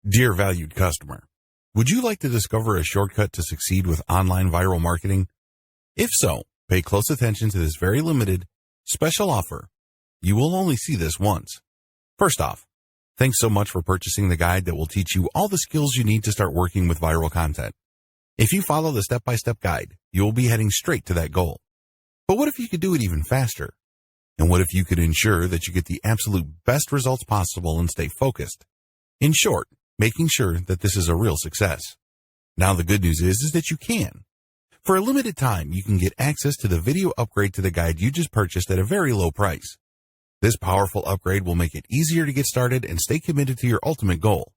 Dear valued customer, would you like to discover a shortcut to succeed with online viral marketing? If so, pay close attention to this very limited, special offer. You will only see this once. First off, thanks so much for purchasing the guide that will teach you all the skills you need to start working with viral content. If you follow the step-by-step guide, you will be heading straight to that goal. But what if you could do it even faster? And what if you could ensure that you get the absolute best results possible and stay focused? In short, making sure that this is a real success. Now the good news is that you can. For a limited time, you can get access to the video upgrade to the guide you just purchased at a very low price. This powerful upgrade will make it easier to get started and stay committed to your ultimate goal.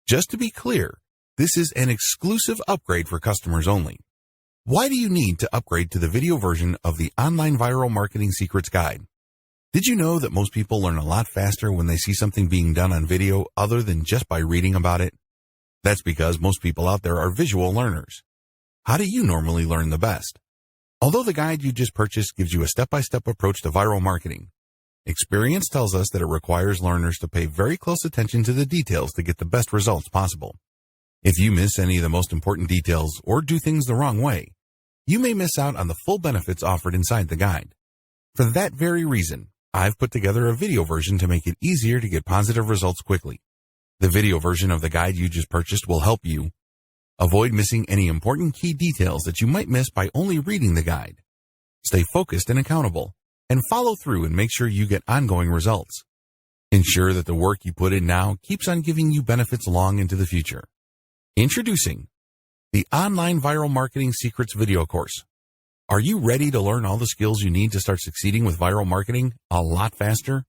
Just to be clear, this is an exclusive upgrade for customers only. Why do you need to upgrade to the video version of the Online Viral Marketing Secrets Guide? Did you know that most people learn a lot faster when they see something being done on video other than just by reading about it? That's because most people out there are visual learners. How do you normally learn the best? Although the guide you just purchased gives you a step-by-step approach to viral marketing, experience tells us that it requires learners to pay very close attention to the details to get the best results possible. If you miss any of the most important details or do things the wrong way, you may miss out on the full benefits offered inside the guide. For that very reason, I've put together a video version to make it easier to get positive results quickly. The video version of the guide you just purchased will help you avoid missing any important key details that you might miss by only reading the guide. Stay focused and accountable, and follow through and make sure you get ongoing results. Ensure that the work you put in now keeps on giving you benefits long into the future. Introducing the Online Viral Marketing Secrets video course. Are you ready to learn all the skills you need to start succeeding with viral marketing a lot faster?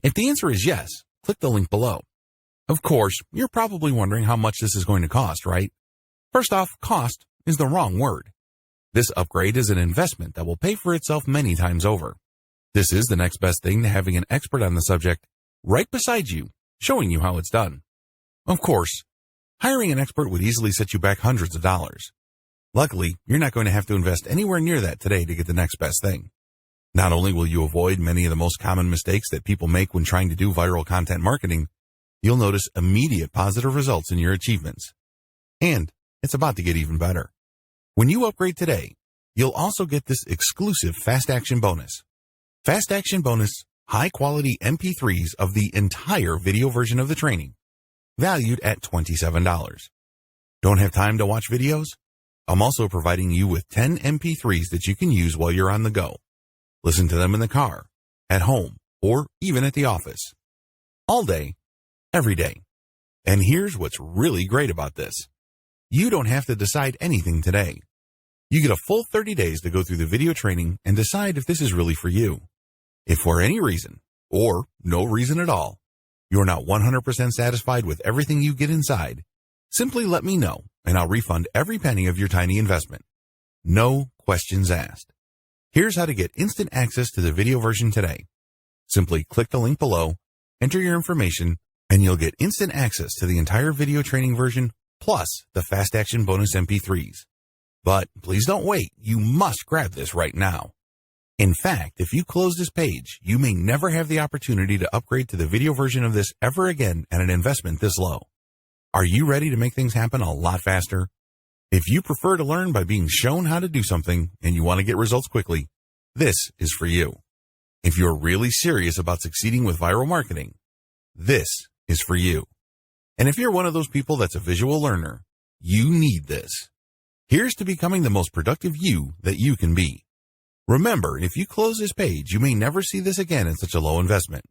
If the answer is yes, click the link below. Of course, you're probably wondering how much this is going to cost, right? First off, cost is the wrong word. This upgrade is an investment that will pay for itself many times over. This is the next best thing to having an expert on the subject right beside you, showing you how it's done. Of course, hiring an expert would easily set you back hundreds of dollars. Luckily, you're not going to have to invest anywhere near that today to get the next best thing. Not only will you avoid many of the most common mistakes that people make when trying to do viral content marketing, you'll notice immediate positive results in your achievements. And it's about to get even better. When you upgrade today, you'll also get this exclusive Fast Action bonus. Fast Action bonus, high-quality MP3s of the entire video version of the training, valued at $27. Don't have time to watch videos? I'm also providing you with 10 MP3s that you can use while you're on the go. Listen to them in the car, at home, or even at the office. All day, every day. And here's what's really great about this. You don't have to decide anything today. You get a full 30 days to go through the video training and decide if this is really for you. If for any reason, or no reason at all, you're not 100% satisfied with everything you get inside, simply let me know and I'll refund every penny of your tiny investment. No questions asked. Here's how to get instant access to the video version today. Simply click the link below, enter your information, and you'll get instant access to the entire video training version plus the Fast Action bonus MP3s. But please don't wait. You must grab this right now. In fact, if you close this page, you may never have the opportunity to upgrade to the video version of this ever again at an investment this low. Are you ready to make things happen a lot faster? If you prefer to learn by being shown how to do something and you want to get results quickly, this is for you. If you're really serious about succeeding with viral marketing, this is for you. And if you're one of those people that's a visual learner, you need this. Here's to becoming the most productive you that you can be. Remember, if you close this page, you may never see this again at such a low investment.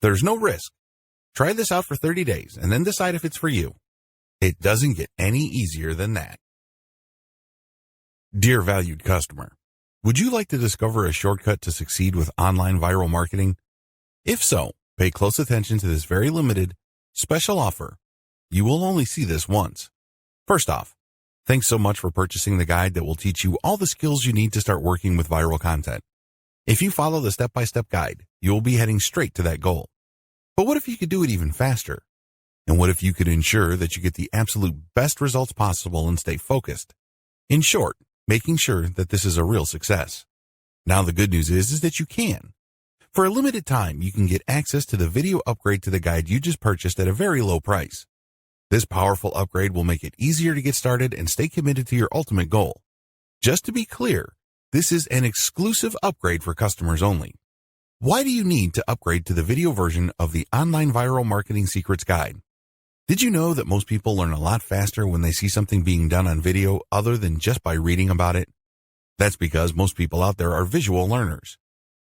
There's no risk. Try this out for 30 days and then decide if it's for you. It doesn't get any easier than that. Dear valued customer, would you like to discover a shortcut to succeed with online viral marketing? If so, pay close attention to this very limited, special offer. You will only see this once. First off, thanks so much for purchasing the guide that will teach you all the skills you need to start working with viral content. If you follow the step-by-step guide, you will be heading straight to that goal. But what if you could do it even faster? And what if you could ensure that you get the absolute best results possible and stay focused? In short, making sure that this is a real success. Now the good news is that you can. For a limited time, you can get access to the video upgrade to the guide you just purchased at a very low price. This powerful upgrade will make it easier to get started and stay committed to your ultimate goal. Just to be clear, this is an exclusive upgrade for customers only. Why do you need to upgrade to the video version of the Online Viral Marketing Secrets Guide? Did you know that most people learn a lot faster when they see something being done on video other than just by reading about it? That's because most people out there are visual learners.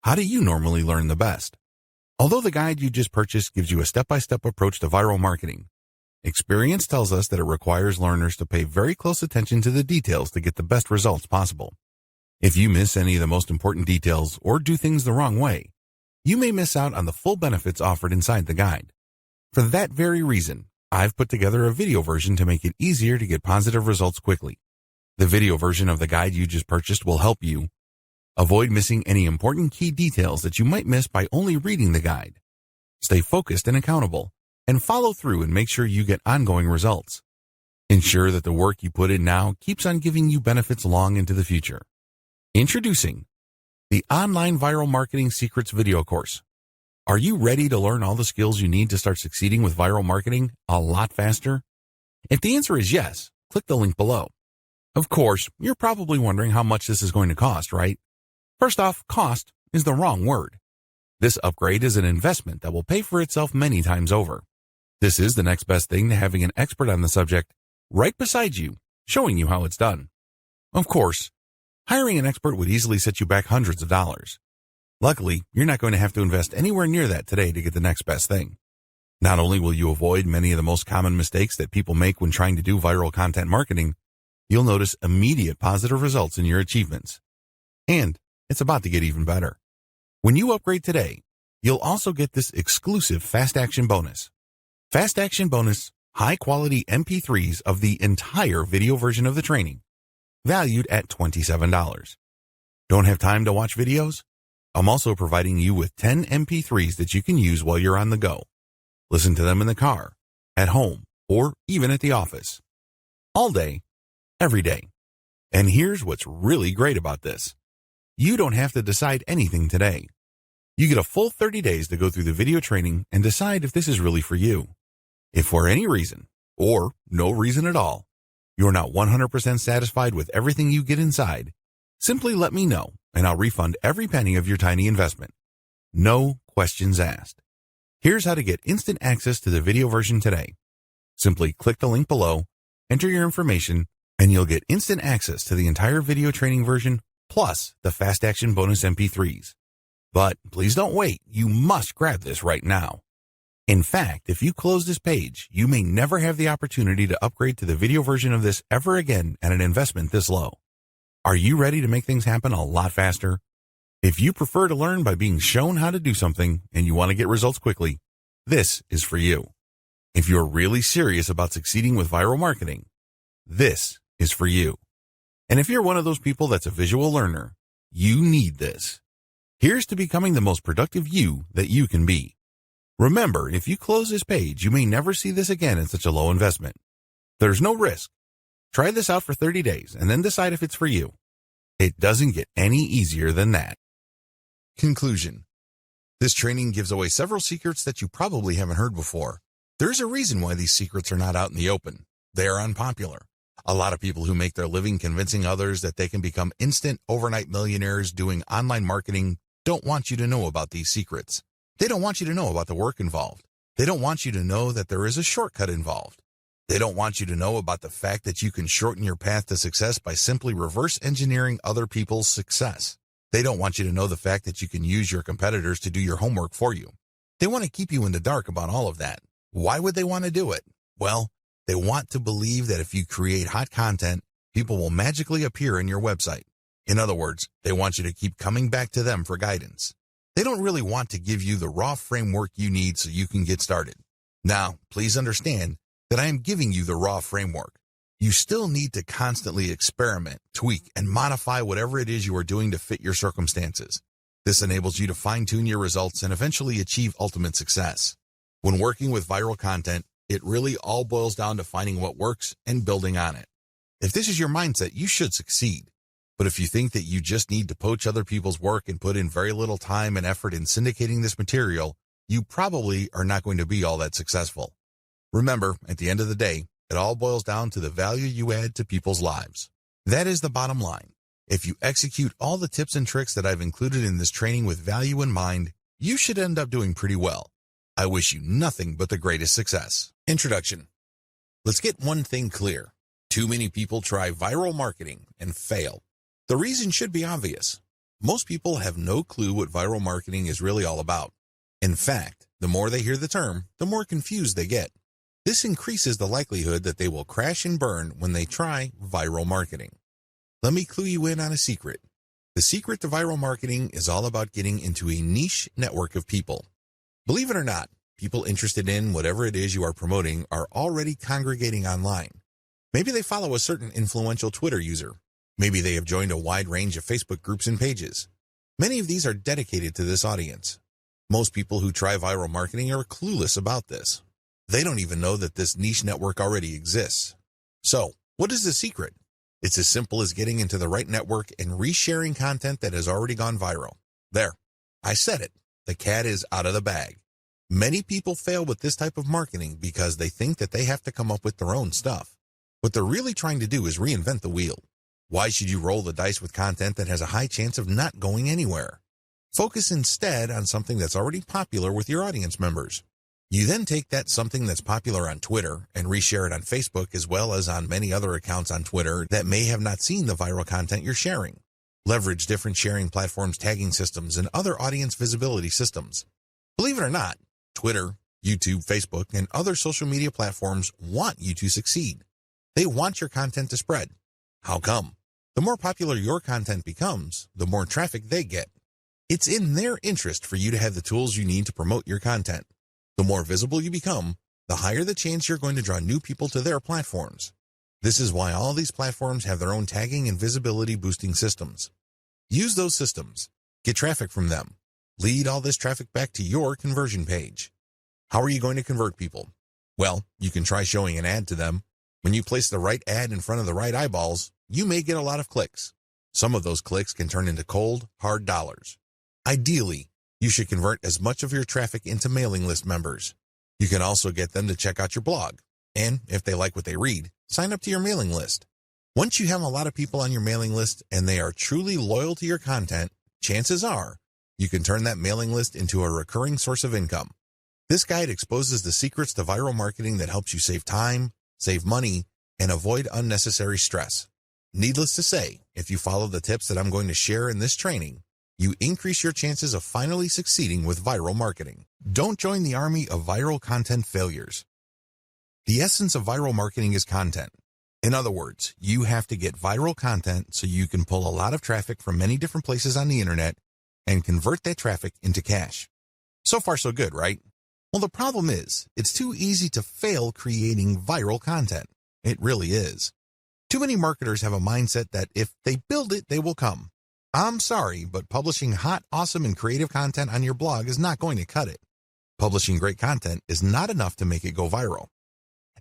How do you normally learn the best? Although the guide you just purchased gives you a step-by-step approach to viral marketing, experience tells us that it requires learners to pay very close attention to the details to get the best results possible. If you miss any of the most important details or do things the wrong way, you may miss out on the full benefits offered inside the guide. For that very reason, I've put together a video version to make it easier to get positive results quickly. The video version of the guide you just purchased will help you avoid missing any important key details that you might miss by only reading the guide. Stay focused and accountable, and follow through and make sure you get ongoing results. Ensure that the work you put in now keeps on giving you benefits long into the future. Introducing the Online Viral Marketing Secrets video course. Are you ready to learn all the skills you need to start succeeding with viral marketing a lot faster? If the answer is yes, click the link below. Of course, you're probably wondering how much this is going to cost, right? First off, cost is the wrong word. This upgrade is an investment that will pay for itself many times over. This is the next best thing to having an expert on the subject right beside you, showing you how it's done. Of course, hiring an expert would easily set you back hundreds of dollars. Luckily, you're not going to have to invest anywhere near that today to get the next best thing. Not only will you avoid many of the most common mistakes that people make when trying to do viral content marketing, you'll notice immediate positive results in your achievements. And it's about to get even better. When you upgrade today, you'll also get this exclusive Fast Action bonus. Fast Action bonus, high-quality MP3s of the entire video version of the training, valued at $27. Don't have time to watch videos? I'm also providing you with 10 MP3s that you can use while you're on the go. Listen to them in the car, at home, or even at the office. All day, every day. And here's what's really great about this. You don't have to decide anything today. You get a full 30 days to go through the video training and decide if this is really for you. If for any reason, or no reason at all, you're not 100% satisfied with everything you get inside, simply let me know and I'll refund every penny of your tiny investment. No questions asked. Here's how to get instant access to the video version today. Simply click the link below, enter your information, and you'll get instant access to the entire video training version plus the Fast Action bonus MP3s. But please don't wait. You must grab this right now. In fact, if you close this page, you may never have the opportunity to upgrade to the video version of this ever again at an investment this low. Are you ready to make things happen a lot faster? If you prefer to learn by being shown how to do something and you want to get results quickly, this is for you. If you're really serious about succeeding with viral marketing, this is for you. And if you're one of those people that's a visual learner, you need this. Here's to becoming the most productive you that you can be. Remember, if you close this page, you may never see this again in such a low investment. There's no risk. Try this out for 30 days and then decide if it's for you. It doesn't get any easier than that. Conclusion. This training gives away several secrets that you probably haven't heard before. There's a reason why these secrets are not out in the open. They are unpopular. A lot of people who make their living convincing others that they can become instant overnight millionaires doing online marketing don't want you to know about these secrets. They don't want you to know about the work involved. They don't want you to know that there is a shortcut involved. They don't want you to know about the fact that you can shorten your path to success by simply reverse engineering other people's success. They don't want you to know the fact that you can use your competitors to do your homework for you. They want to keep you in the dark about all of that. Why would they want to do it? Well, they want to believe that if you create hot content, people will magically appear in your website. In other words, they want you to keep coming back to them for guidance. They don't really want to give you the raw framework you need so you can get started. Now, please understand that I am giving you the raw framework. You still need to constantly experiment, tweak, and modify whatever it is you are doing to fit your circumstances. This enables you to fine-tune your results and eventually achieve ultimate success. When working with viral content, it really all boils down to finding what works and building on it. If this is your mindset, you should succeed. But if you think that you just need to poach other people's work and put in very little time and effort in syndicating this material, you probably are not going to be all that successful. Remember, at the end of the day, it all boils down to the value you add to people's lives. That is the bottom line. If you execute all the tips and tricks that I've included in this training with value in mind, you should end up doing pretty well. I wish you nothing but the greatest success. Introduction. Let's get one thing clear. Too many people try viral marketing and fail. The reason should be obvious. Most people have no clue what viral marketing is really all about. In fact, the more they hear the term, the more confused they get. This increases the likelihood that they will crash and burn when they try viral marketing. Let me clue you in on a secret. The secret to viral marketing is all about getting into a niche network of people. Believe it or not, people interested in whatever it is you are promoting are already congregating online. Maybe they follow a certain influential Twitter user. Maybe they have joined a wide range of Facebook groups and pages. Many of these are dedicated to this audience. Most people who try viral marketing are clueless about this. They don't even know that this niche network already exists. So, what is the secret? It's as simple as getting into the right network and resharing content that has already gone viral. There, I said it. The cat is out of the bag. Many people fail with this type of marketing because they think that they have to come up with their own stuff. What they're really trying to do is reinvent the wheel. Why should you roll the dice with content that has a high chance of not going anywhere? Focus instead on something that's already popular with your audience members. You then take that something that's popular on Twitter and reshare it on Facebook as well as on many other accounts on Twitter that may have not seen the viral content you're sharing. Leverage different sharing platforms, tagging systems, and other audience visibility systems. Believe it or not, Twitter, YouTube, Facebook, and other social media platforms want you to succeed. They want your content to spread. How come? The more popular your content becomes, the more traffic they get. It's in their interest for you to have the tools you need to promote your content. The more visible you become, the higher the chance you're going to draw new people to their platforms. This is why all these platforms have their own tagging and visibility boosting systems. Use those systems. Get traffic from them. Lead all this traffic back to your conversion page. How are you going to convert people? Well, you can try showing an ad to them. When you place the right ad in front of the right eyeballs, you may get a lot of clicks. Some of those clicks can turn into cold, hard dollars. Ideally, you should convert as much of your traffic into mailing list members. You can also get them to check out your blog. And if they like what they read, sign up to your mailing list. Once you have a lot of people on your mailing list and they are truly loyal to your content, chances are you can turn that mailing list into a recurring source of income. This guide exposes the secrets to viral marketing that helps you save time, save money, and avoid unnecessary stress. Needless to say, if you follow the tips that I'm going to share in this training, you increase your chances of finally succeeding with viral marketing. Don't join the army of viral content failures. The essence of viral marketing is content. In other words, you have to get viral content so you can pull a lot of traffic from many different places on the internet and convert that traffic into cash. So far, so good, right? Well, the problem is, it's too easy to fail creating viral content. It really is. Too many marketers have a mindset that if they build it, they will come. I'm sorry, but publishing hot, awesome, and creative content on your blog is not going to cut it. Publishing great content is not enough to make it go viral.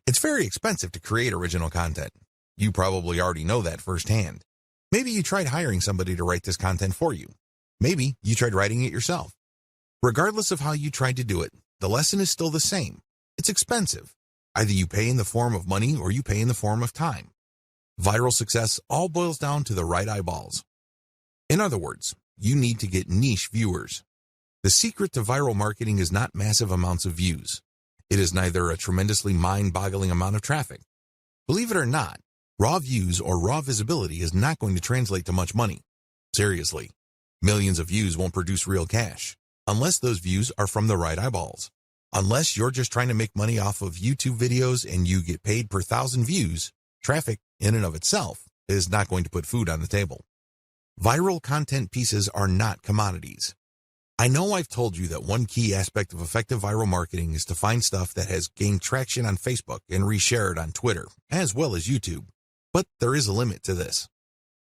It's very expensive to create original content. You probably already know that firsthand. Maybe you tried hiring somebody to write this content for you. Maybe you tried writing it yourself. Regardless of how you tried to do it, the lesson is still the same. It's expensive. Either you pay in the form of money or you pay in the form of time. Viral success all boils down to the right eyeballs. In other words, you need to get niche viewers. The secret to viral marketing is not massive amounts of views. It is neither a tremendously mind-boggling amount of traffic. Believe it or not, raw views or raw visibility is not going to translate to much money. Seriously, millions of views won't produce real cash, unless those views are from the right eyeballs. Unless you're just trying to make money off of YouTube videos and you get paid per 1,000 views, traffic in and of itself is not going to put food on the table. Viral content pieces are not commodities. I know I've told you that one key aspect of effective viral marketing is to find stuff that has gained traction on Facebook and reshare it on Twitter, as well as YouTube. But there is a limit to this.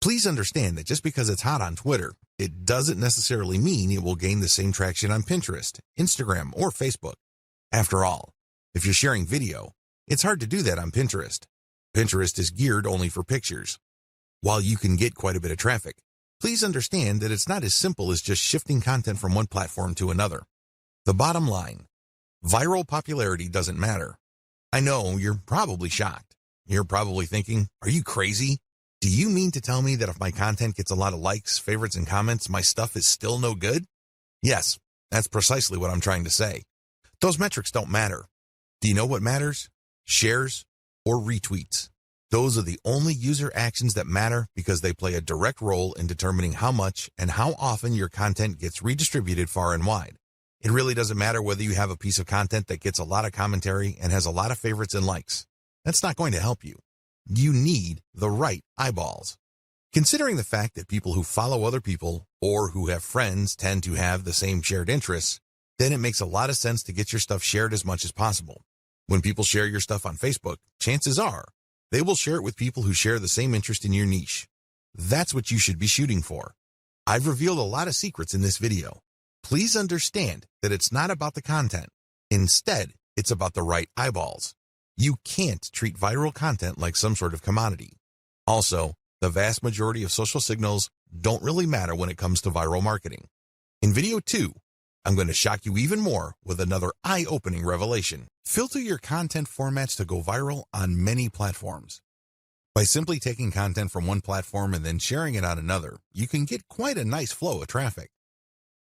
Please understand that just because it's hot on Twitter, it doesn't necessarily mean it will gain the same traction on Pinterest, Instagram, or Facebook. After all, if you're sharing video, it's hard to do that on Pinterest. Pinterest is geared only for pictures. While you can get quite a bit of traffic, please understand that it's not as simple as just shifting content from one platform to another. The bottom line, viral popularity doesn't matter. I know you're probably shocked. You're probably thinking, are you crazy? Do you mean to tell me that if my content gets a lot of likes, favorites, and comments, my stuff is still no good? Yes, that's precisely what I'm trying to say. Those metrics don't matter. Do you know what matters? Shares or retweets. Those are the only user actions that matter because they play a direct role in determining how much and how often your content gets redistributed far and wide. It really doesn't matter whether you have a piece of content that gets a lot of commentary and has a lot of favorites and likes. That's not going to help you. You need the right eyeballs. Considering the fact that people who follow other people or who have friends tend to have the same shared interests, then it makes a lot of sense to get your stuff shared as much as possible. When people share your stuff on Facebook, chances are they will share it with people who share the same interest in your niche. That's what you should be shooting for. I've revealed a lot of secrets in this video. Please understand that it's not about the content. Instead, it's about the right eyeballs. You can't treat viral content like some sort of commodity. Also, the vast majority of social signals don't really matter when it comes to viral marketing. In video 2, I'm going to shock you even more with another eye-opening revelation. Filter your content formats to go viral on many platforms. By simply taking content from one platform and then sharing it on another, you can get quite a nice flow of traffic.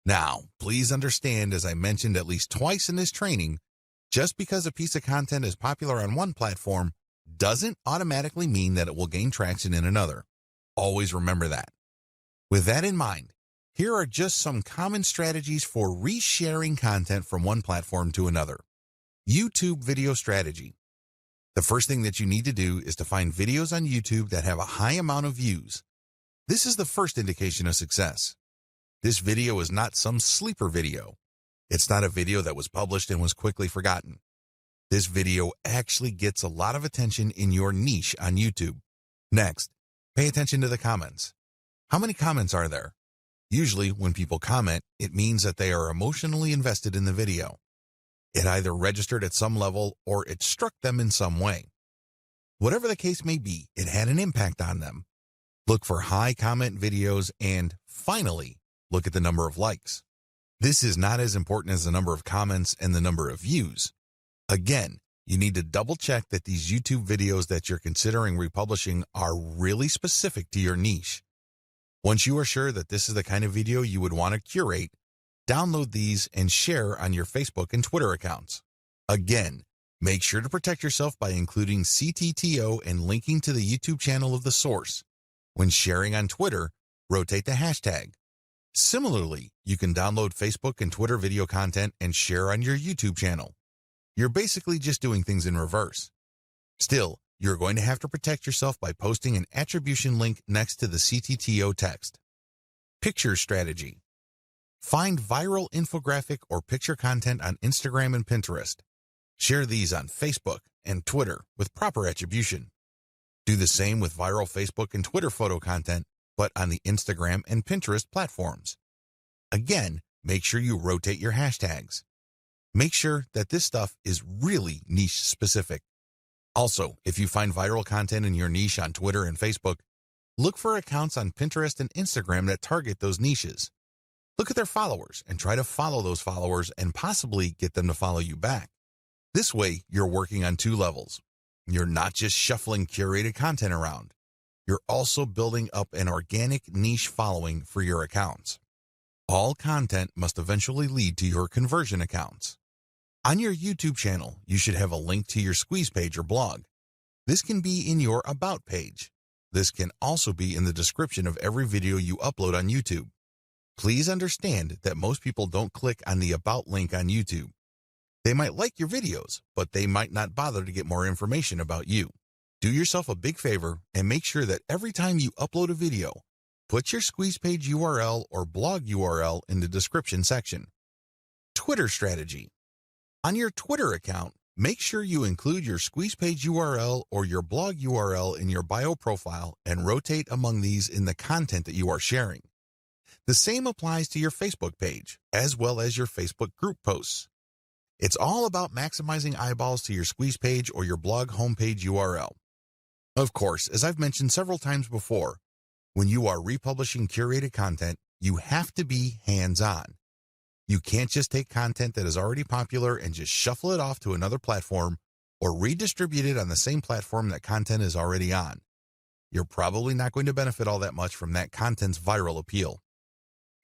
Now, please understand, as I mentioned at least twice in this training, just because a piece of content is popular on one platform doesn't automatically mean that it will gain traction in another. Always remember that. With that in mind, here are just some common strategies for resharing content from one platform to another. YouTube video strategy. The first thing that you need to do is to find videos on YouTube that have a high amount of views. This is the first indication of success. This video is not some sleeper video. It's not a video that was published and was quickly forgotten. This video actually gets a lot of attention in your niche on YouTube. Next, pay attention to the comments. How many comments are there? Usually, when people comment, it means that they are emotionally invested in the video. It either registered at some level or it struck them in some way. Whatever the case may be, it had an impact on them. Look for high comment videos and, finally, look at the number of likes. This is not as important as the number of comments and the number of views. Again, you need to double check that these YouTube videos that you're considering republishing are really specific to your niche. Once you are sure that this is the kind of video you would want to curate, download these and share on your Facebook and Twitter accounts. Again, make sure to protect yourself by including CTTO and linking to the YouTube channel of the source. When sharing on Twitter, rotate the hashtag. Similarly, you can download Facebook and Twitter video content and share on your YouTube channel. You're basically just doing things in reverse. Still, you're going to have to protect yourself by posting an attribution link next to the CTTO text. Picture strategy. Find viral infographic or picture content on Instagram and Pinterest. Share these on Facebook and Twitter with proper attribution. Do the same with viral Facebook and Twitter photo content, but on the Instagram and Pinterest platforms. Again, make sure you rotate your hashtags. Make sure that this stuff is really niche specific. Also, if you find viral content in your niche on Twitter and Facebook, look for accounts on Pinterest and Instagram that target those niches. Look at their followers and try to follow those followers and possibly get them to follow you back. This way, you're working on two levels. You're not just shuffling curated content around. You're also building up an organic niche following for your accounts. All content must eventually lead to your conversion accounts. On your YouTube channel, you should have a link to your squeeze page or blog. This can be in your About page. This can also be in the description of every video you upload on YouTube. Please understand that most people don't click on the About link on YouTube. They might like your videos, but they might not bother to get more information about you. Do yourself a big favor and make sure that every time you upload a video, put your squeeze page URL or blog URL in the description section. Twitter strategy. On your Twitter account, make sure you include your squeeze page URL or your blog URL in your bio profile and rotate among these in the content that you are sharing. The same applies to your Facebook page, as well as your Facebook group posts. It's all about maximizing eyeballs to your squeeze page or your blog homepage URL. Of course, as I've mentioned several times before, when you are republishing curated content, you have to be hands-on. You can't just take content that is already popular and just shuffle it off to another platform or redistribute it on the same platform that content is already on. You're probably not going to benefit all that much from that content's viral appeal.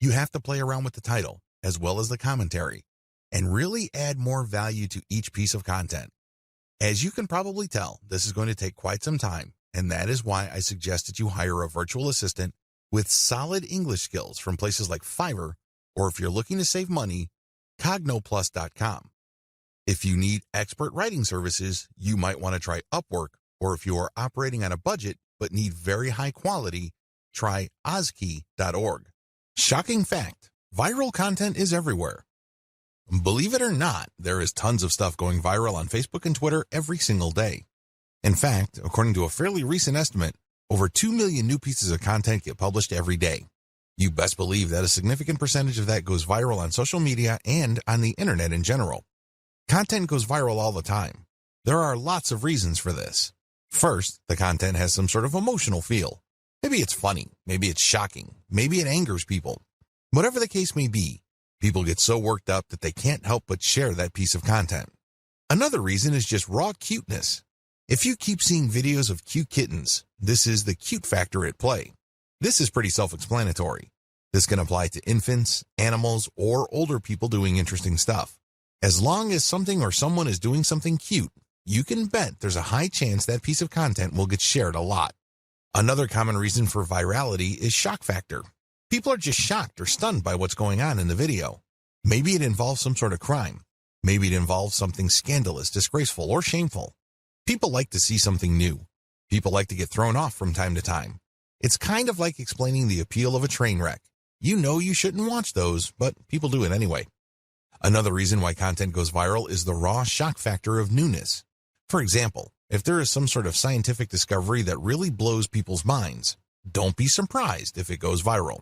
You have to play around with the title, as well as the commentary, and really add more value to each piece of content. As you can probably tell, this is going to take quite some time, and that is why I suggest that you hire a virtual assistant with solid English skills from places like Fiverr, or if you're looking to save money, cognoplus.com. If you need expert writing services, you might want to try Upwork, or if you are operating on a budget but need very high quality, try ozkey.org. Shocking fact, viral content is everywhere. Believe it or not, there is tons of stuff going viral on Facebook and Twitter every single day. In fact, according to a fairly recent estimate, over 2 million new pieces of content get published every day. You best believe that a significant percentage of that goes viral on social media and on the internet in general. Content goes viral all the time. There are lots of reasons for this. First, the content has some sort of emotional feel. Maybe it's funny, maybe it's shocking, maybe it angers people. Whatever the case may be, people get so worked up that they can't help but share that piece of content. Another reason is just raw cuteness. If you keep seeing videos of cute kittens, this is the cute factor at play. This is pretty self-explanatory. This can apply to infants, animals, or older people doing interesting stuff. As long as something or someone is doing something cute, you can bet there's a high chance that piece of content will get shared a lot. Another common reason for virality is shock factor. People are just shocked or stunned by what's going on in the video. Maybe it involves some sort of crime. Maybe it involves something scandalous, disgraceful, or shameful. People like to see something new. People like to get thrown off from time to time. It's kind of like explaining the appeal of a train wreck. You know you shouldn't watch those, but people do it anyway. Another reason why content goes viral is the raw shock factor of newness. For example, if there is some sort of scientific discovery that really blows people's minds, don't be surprised if it goes viral.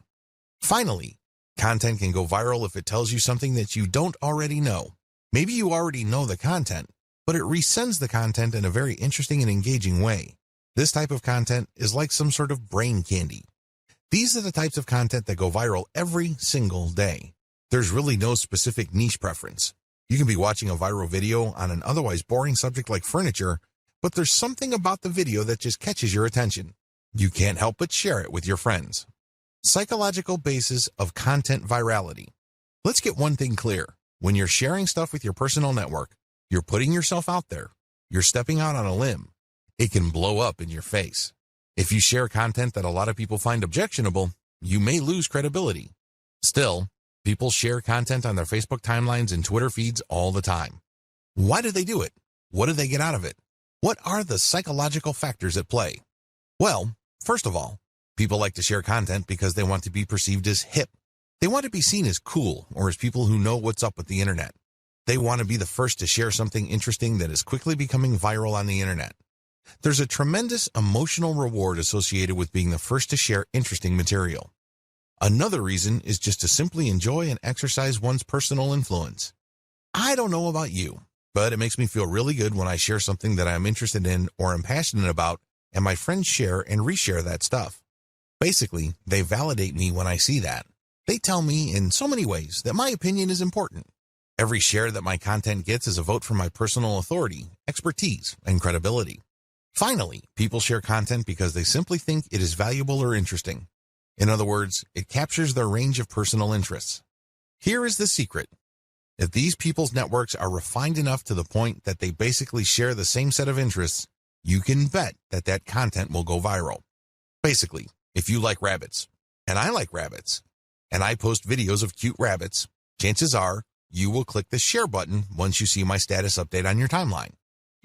Finally, content can go viral if it tells you something that you don't already know. Maybe you already know the content, but it resends the content in a very interesting and engaging way. This type of content is like some sort of brain candy. These are the types of content that go viral every single day. There's really no specific niche preference. You can be watching a viral video on an otherwise boring subject like furniture, but there's something about the video that just catches your attention. You can't help but share it with your friends. Psychological basis of content virality. Let's get one thing clear. When you're sharing stuff with your personal network, you're putting yourself out there. You're stepping out on a limb. It can blow up in your face. If you share content that a lot of people find objectionable, you may lose credibility. Still, people share content on their Facebook timelines and Twitter feeds all the time. Why do they do it? What do they get out of it? What are the psychological factors at play? Well, first of all, people like to share content because they want to be perceived as hip. They want to be seen as cool or as people who know what's up with the internet. They want to be the first to share something interesting that is quickly becoming viral on the internet. There's a tremendous emotional reward associated with being the first to share interesting material. Another reason is just to simply enjoy and exercise one's personal influence. I don't know about you, but it makes me feel really good when I share something that I'm interested in or am passionate about, and my friends share and reshare that stuff. Basically, they validate me when I see that. They tell me in so many ways that my opinion is important. Every share that my content gets is a vote for my personal authority, expertise, and credibility. Finally, people share content because they simply think it is valuable or interesting. In other words, it captures their range of personal interests. Here is the secret. If these people's networks are refined enough to the point that they basically share the same set of interests, you can bet that that content will go viral. Basically, if you like rabbits, and I like rabbits, and I post videos of cute rabbits, chances are you will click the share button once you see my status update on your timeline.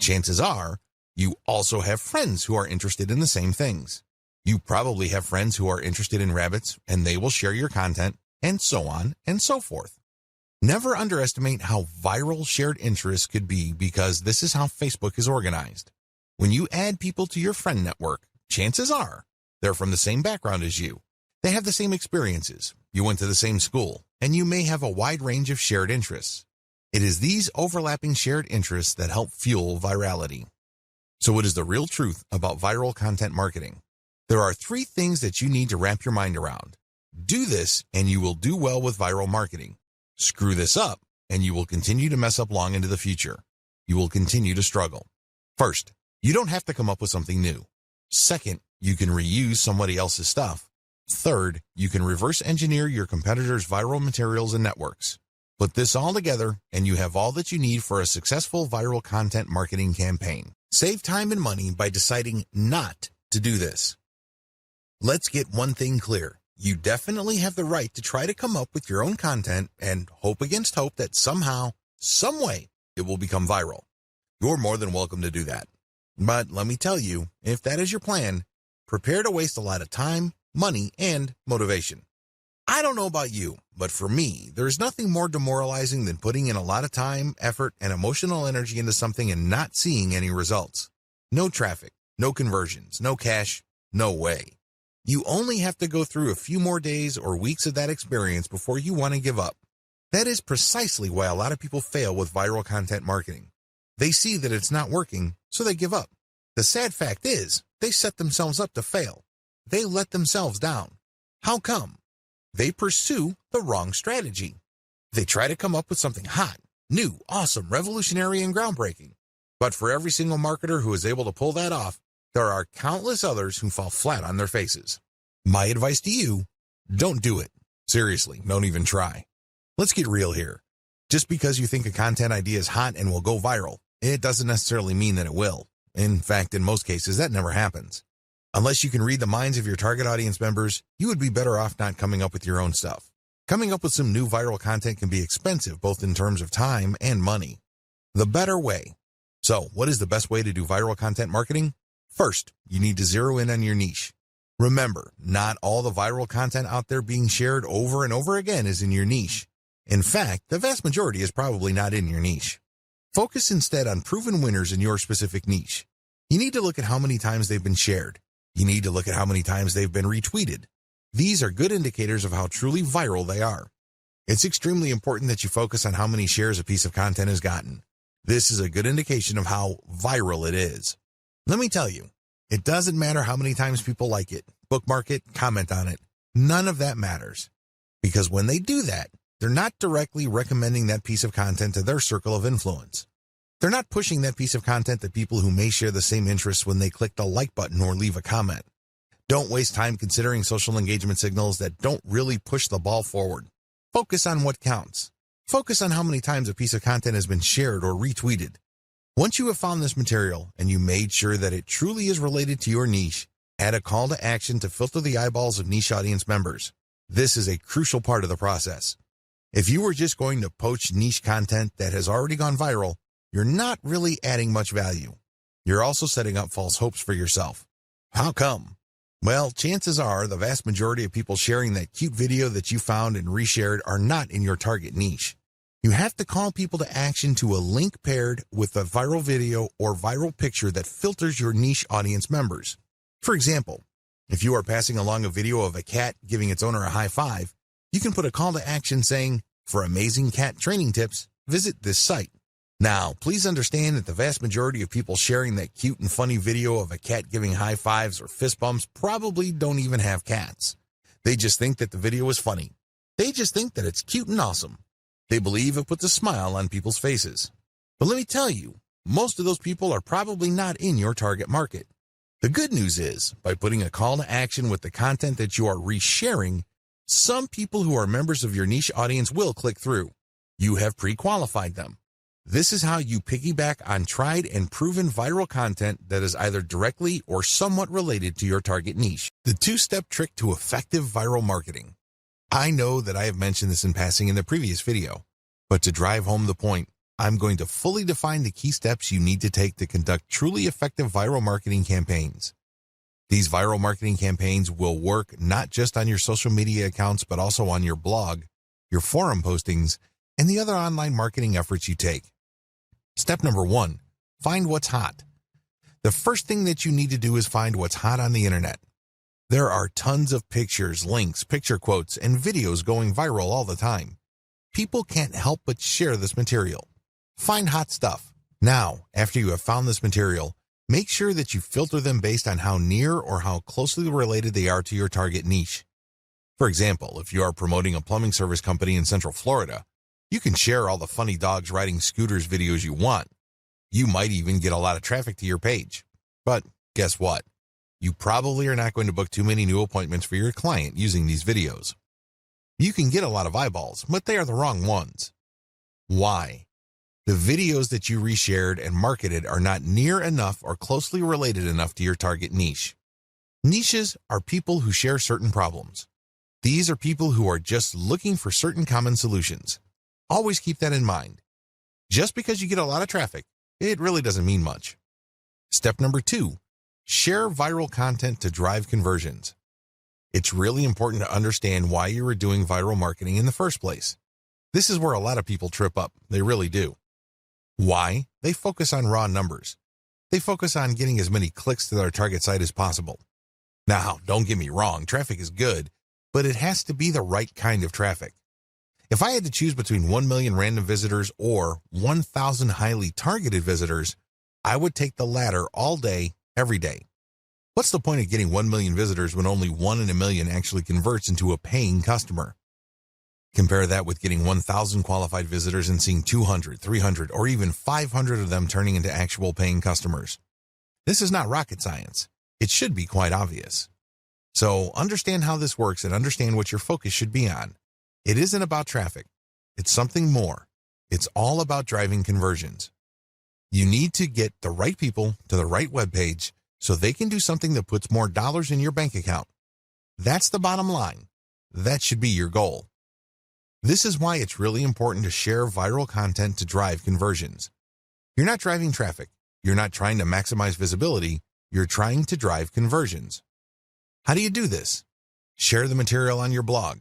Chances are you also have friends who are interested in the same things. You probably have friends who are interested in rabbits, and they will share your content, and so on and so forth. Never underestimate how viral shared interests could be, because this is how Facebook is organized. When you add people to your friend network, chances are they're from the same background as you. They have the same experiences. You went to the same school, and you may have a wide range of shared interests. It is these overlapping shared interests that help fuel virality. So what is the real truth about viral content marketing? There are 3 things that you need to wrap your mind around. Do this, and you will do well with viral marketing. Screw this up, and you will continue to mess up long into the future. You will continue to struggle. First, you don't have to come up with something new. Second, you can reuse somebody else's stuff. Third, you can reverse engineer your competitors' viral materials and networks. Put this all together, and you have all that you need for a successful viral content marketing campaign. Save time and money by deciding not to do this. Let's get one thing clear. You definitely have the right to try to come up with your own content and hope against hope that somehow, some way, it will become viral. You're more than welcome to do that. But let me tell you, if that is your plan, prepare to waste a lot of time, money, and motivation. I don't know about you, but for me, there's nothing more demoralizing than putting in a lot of time, effort, and emotional energy into something and not seeing any results. No traffic, no conversions, no cash, no way. You only have to go through a few more days or weeks of that experience before you want to give up. That is precisely why a lot of people fail with viral content marketing. They see that it's not working, so they give up. The sad fact is, they set themselves up to fail. They let themselves down. How come? They pursue the wrong strategy. They try to come up with something hot, new, awesome, revolutionary, and groundbreaking. But for every single marketer who is able to pull that off, there are countless others who fall flat on their faces. My advice to you, don't do it. Seriously, don't even try. Let's get real here. Just because you think a content idea is hot and will go viral, it doesn't necessarily mean that it will. In fact, in most cases, that never happens. Unless you can read the minds of your target audience members, you would be better off not coming up with your own stuff. Coming up with some new viral content can be expensive, both in terms of time and money. The better way. So, what is the best way to do viral content marketing? First, you need to zero in on your niche. Remember, not all the viral content out there being shared over and over again is in your niche. In fact, the vast majority is probably not in your niche. Focus instead on proven winners in your specific niche. You need to look at how many times they've been shared. You need to look at how many times they've been retweeted. These are good indicators of how truly viral they are. It's extremely important that you focus on how many shares a piece of content has gotten. This is a good indication of how viral it is. Let me tell you, it doesn't matter how many times people like it, bookmark it, comment on it. None of that matters. Because when they do that, they're not directly recommending that piece of content to their circle of influence. They're not pushing that piece of content to people who may share the same interests when they click the like button or leave a comment. Don't waste time considering social engagement signals that don't really push the ball forward. Focus on what counts. Focus on how many times a piece of content has been shared or retweeted. Once you have found this material and you made sure that it truly is related to your niche, add a call to action to filter the eyeballs of niche audience members. This is a crucial part of the process. If you were just going to poach niche content that has already gone viral, you're not really adding much value. You're also setting up false hopes for yourself. How come? Well, chances are the vast majority of people sharing that cute video that you found and reshared are not in your target niche. You have to call people to action to a link paired with a viral video or viral picture that filters your niche audience members. For example, if you are passing along a video of a cat giving its owner a high five, you can put a call to action saying, "For amazing cat training tips, visit this site." Now, please understand that the vast majority of people sharing that cute and funny video of a cat giving high fives or fist bumps probably don't even have cats. They just think that the video is funny. They just think that it's cute and awesome. They believe it puts a smile on people's faces. But let me tell you, most of those people are probably not in your target market. The good news is, by putting a call to action with the content that you are resharing, some people who are members of your niche audience will click through. You have pre-qualified them. This is how you piggyback on tried and proven viral content that is either directly or somewhat related to your target niche. The two-step trick to effective viral marketing. I know that I have mentioned this in passing in the previous video, but to drive home the point, I'm going to fully define the key steps you need to take to conduct truly effective viral marketing campaigns. These viral marketing campaigns will work not just on your social media accounts, but also on your blog, your forum postings, and the other online marketing efforts you take. Step number 1, find what's hot. The first thing that you need to do is find what's hot on the internet. There are tons of pictures, links, picture quotes, and videos going viral all the time. People can't help but share this material. Find hot stuff. Now, after you have found this material, make sure that you filter them based on how near or how closely related they are to your target niche. For example, if you are promoting a plumbing service company in Central Florida, you can share all the funny dogs riding scooters videos you want. You might even get a lot of traffic to your page. But guess what? You probably are not going to book too many new appointments for your client using these videos. You can get a lot of eyeballs, but they are the wrong ones. Why? The videos that you reshared and marketed are not near enough or closely related enough to your target niche. Niches are people who share certain problems. These are people who are just looking for certain common solutions. Always keep that in mind. Just because you get a lot of traffic, it really doesn't mean much. Step number 2, share viral content to drive conversions. It's really important to understand why you are doing viral marketing in the first place. This is where a lot of people trip up. They really do. Why? They focus on raw numbers. They focus on getting as many clicks to their target site as possible. Now, don't get me wrong, traffic is good, but it has to be the right kind of traffic. If I had to choose between 1 million random visitors or 1,000 highly targeted visitors, I would take the latter all day, every day. What's the point of getting 1 million visitors when only 1 in a million actually converts into a paying customer? Compare that with getting 1,000 qualified visitors and seeing 200, 300, or even 500 of them turning into actual paying customers. This is not rocket science. It should be quite obvious. So understand how this works and understand what your focus should be on. It isn't about traffic. It's something more. It's all about driving conversions. You need to get the right people to the right web page so they can do something that puts more dollars in your bank account. That's the bottom line. That should be your goal. This is why it's really important to share viral content to drive conversions. You're not driving traffic. You're not trying to maximize visibility. You're trying to drive conversions. How do you do this? Share the material on your blog.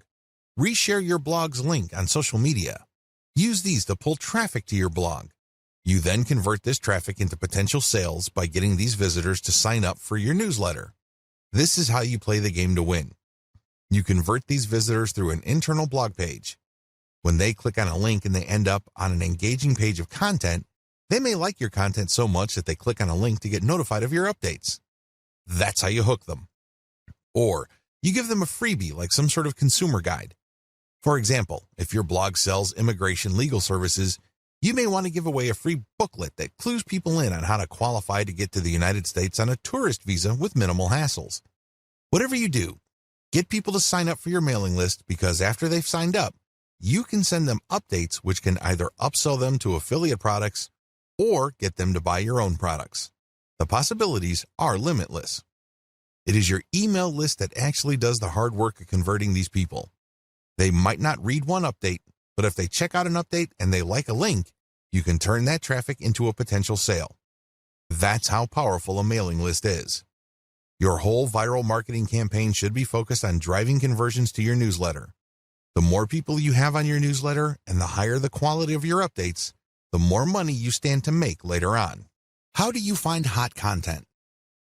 Reshare your blog's link on social media. Use these to pull traffic to your blog. You then convert this traffic into potential sales by getting these visitors to sign up for your newsletter. This is how you play the game to win. You convert these visitors through an internal blog page. When they click on a link and they end up on an engaging page of content, they may like your content so much that they click on a link to get notified of your updates. That's how you hook them. Or you give them a freebie like some sort of consumer guide. For example, if your blog sells immigration legal services, you may want to give away a free booklet that clues people in on how to qualify to get to the United States on a tourist visa with minimal hassles. Whatever you do, get people to sign up for your mailing list because after they've signed up, you can send them updates which can either upsell them to affiliate products or get them to buy your own products. The possibilities are limitless. It is your email list that actually does the hard work of converting these people. They might not read one update, but if they check out an update and they like a link, you can turn that traffic into a potential sale. That's how powerful a mailing list is. Your whole viral marketing campaign should be focused on driving conversions to your newsletter. The more people you have on your newsletter and the higher the quality of your updates, the more money you stand to make later on. How do you find hot content?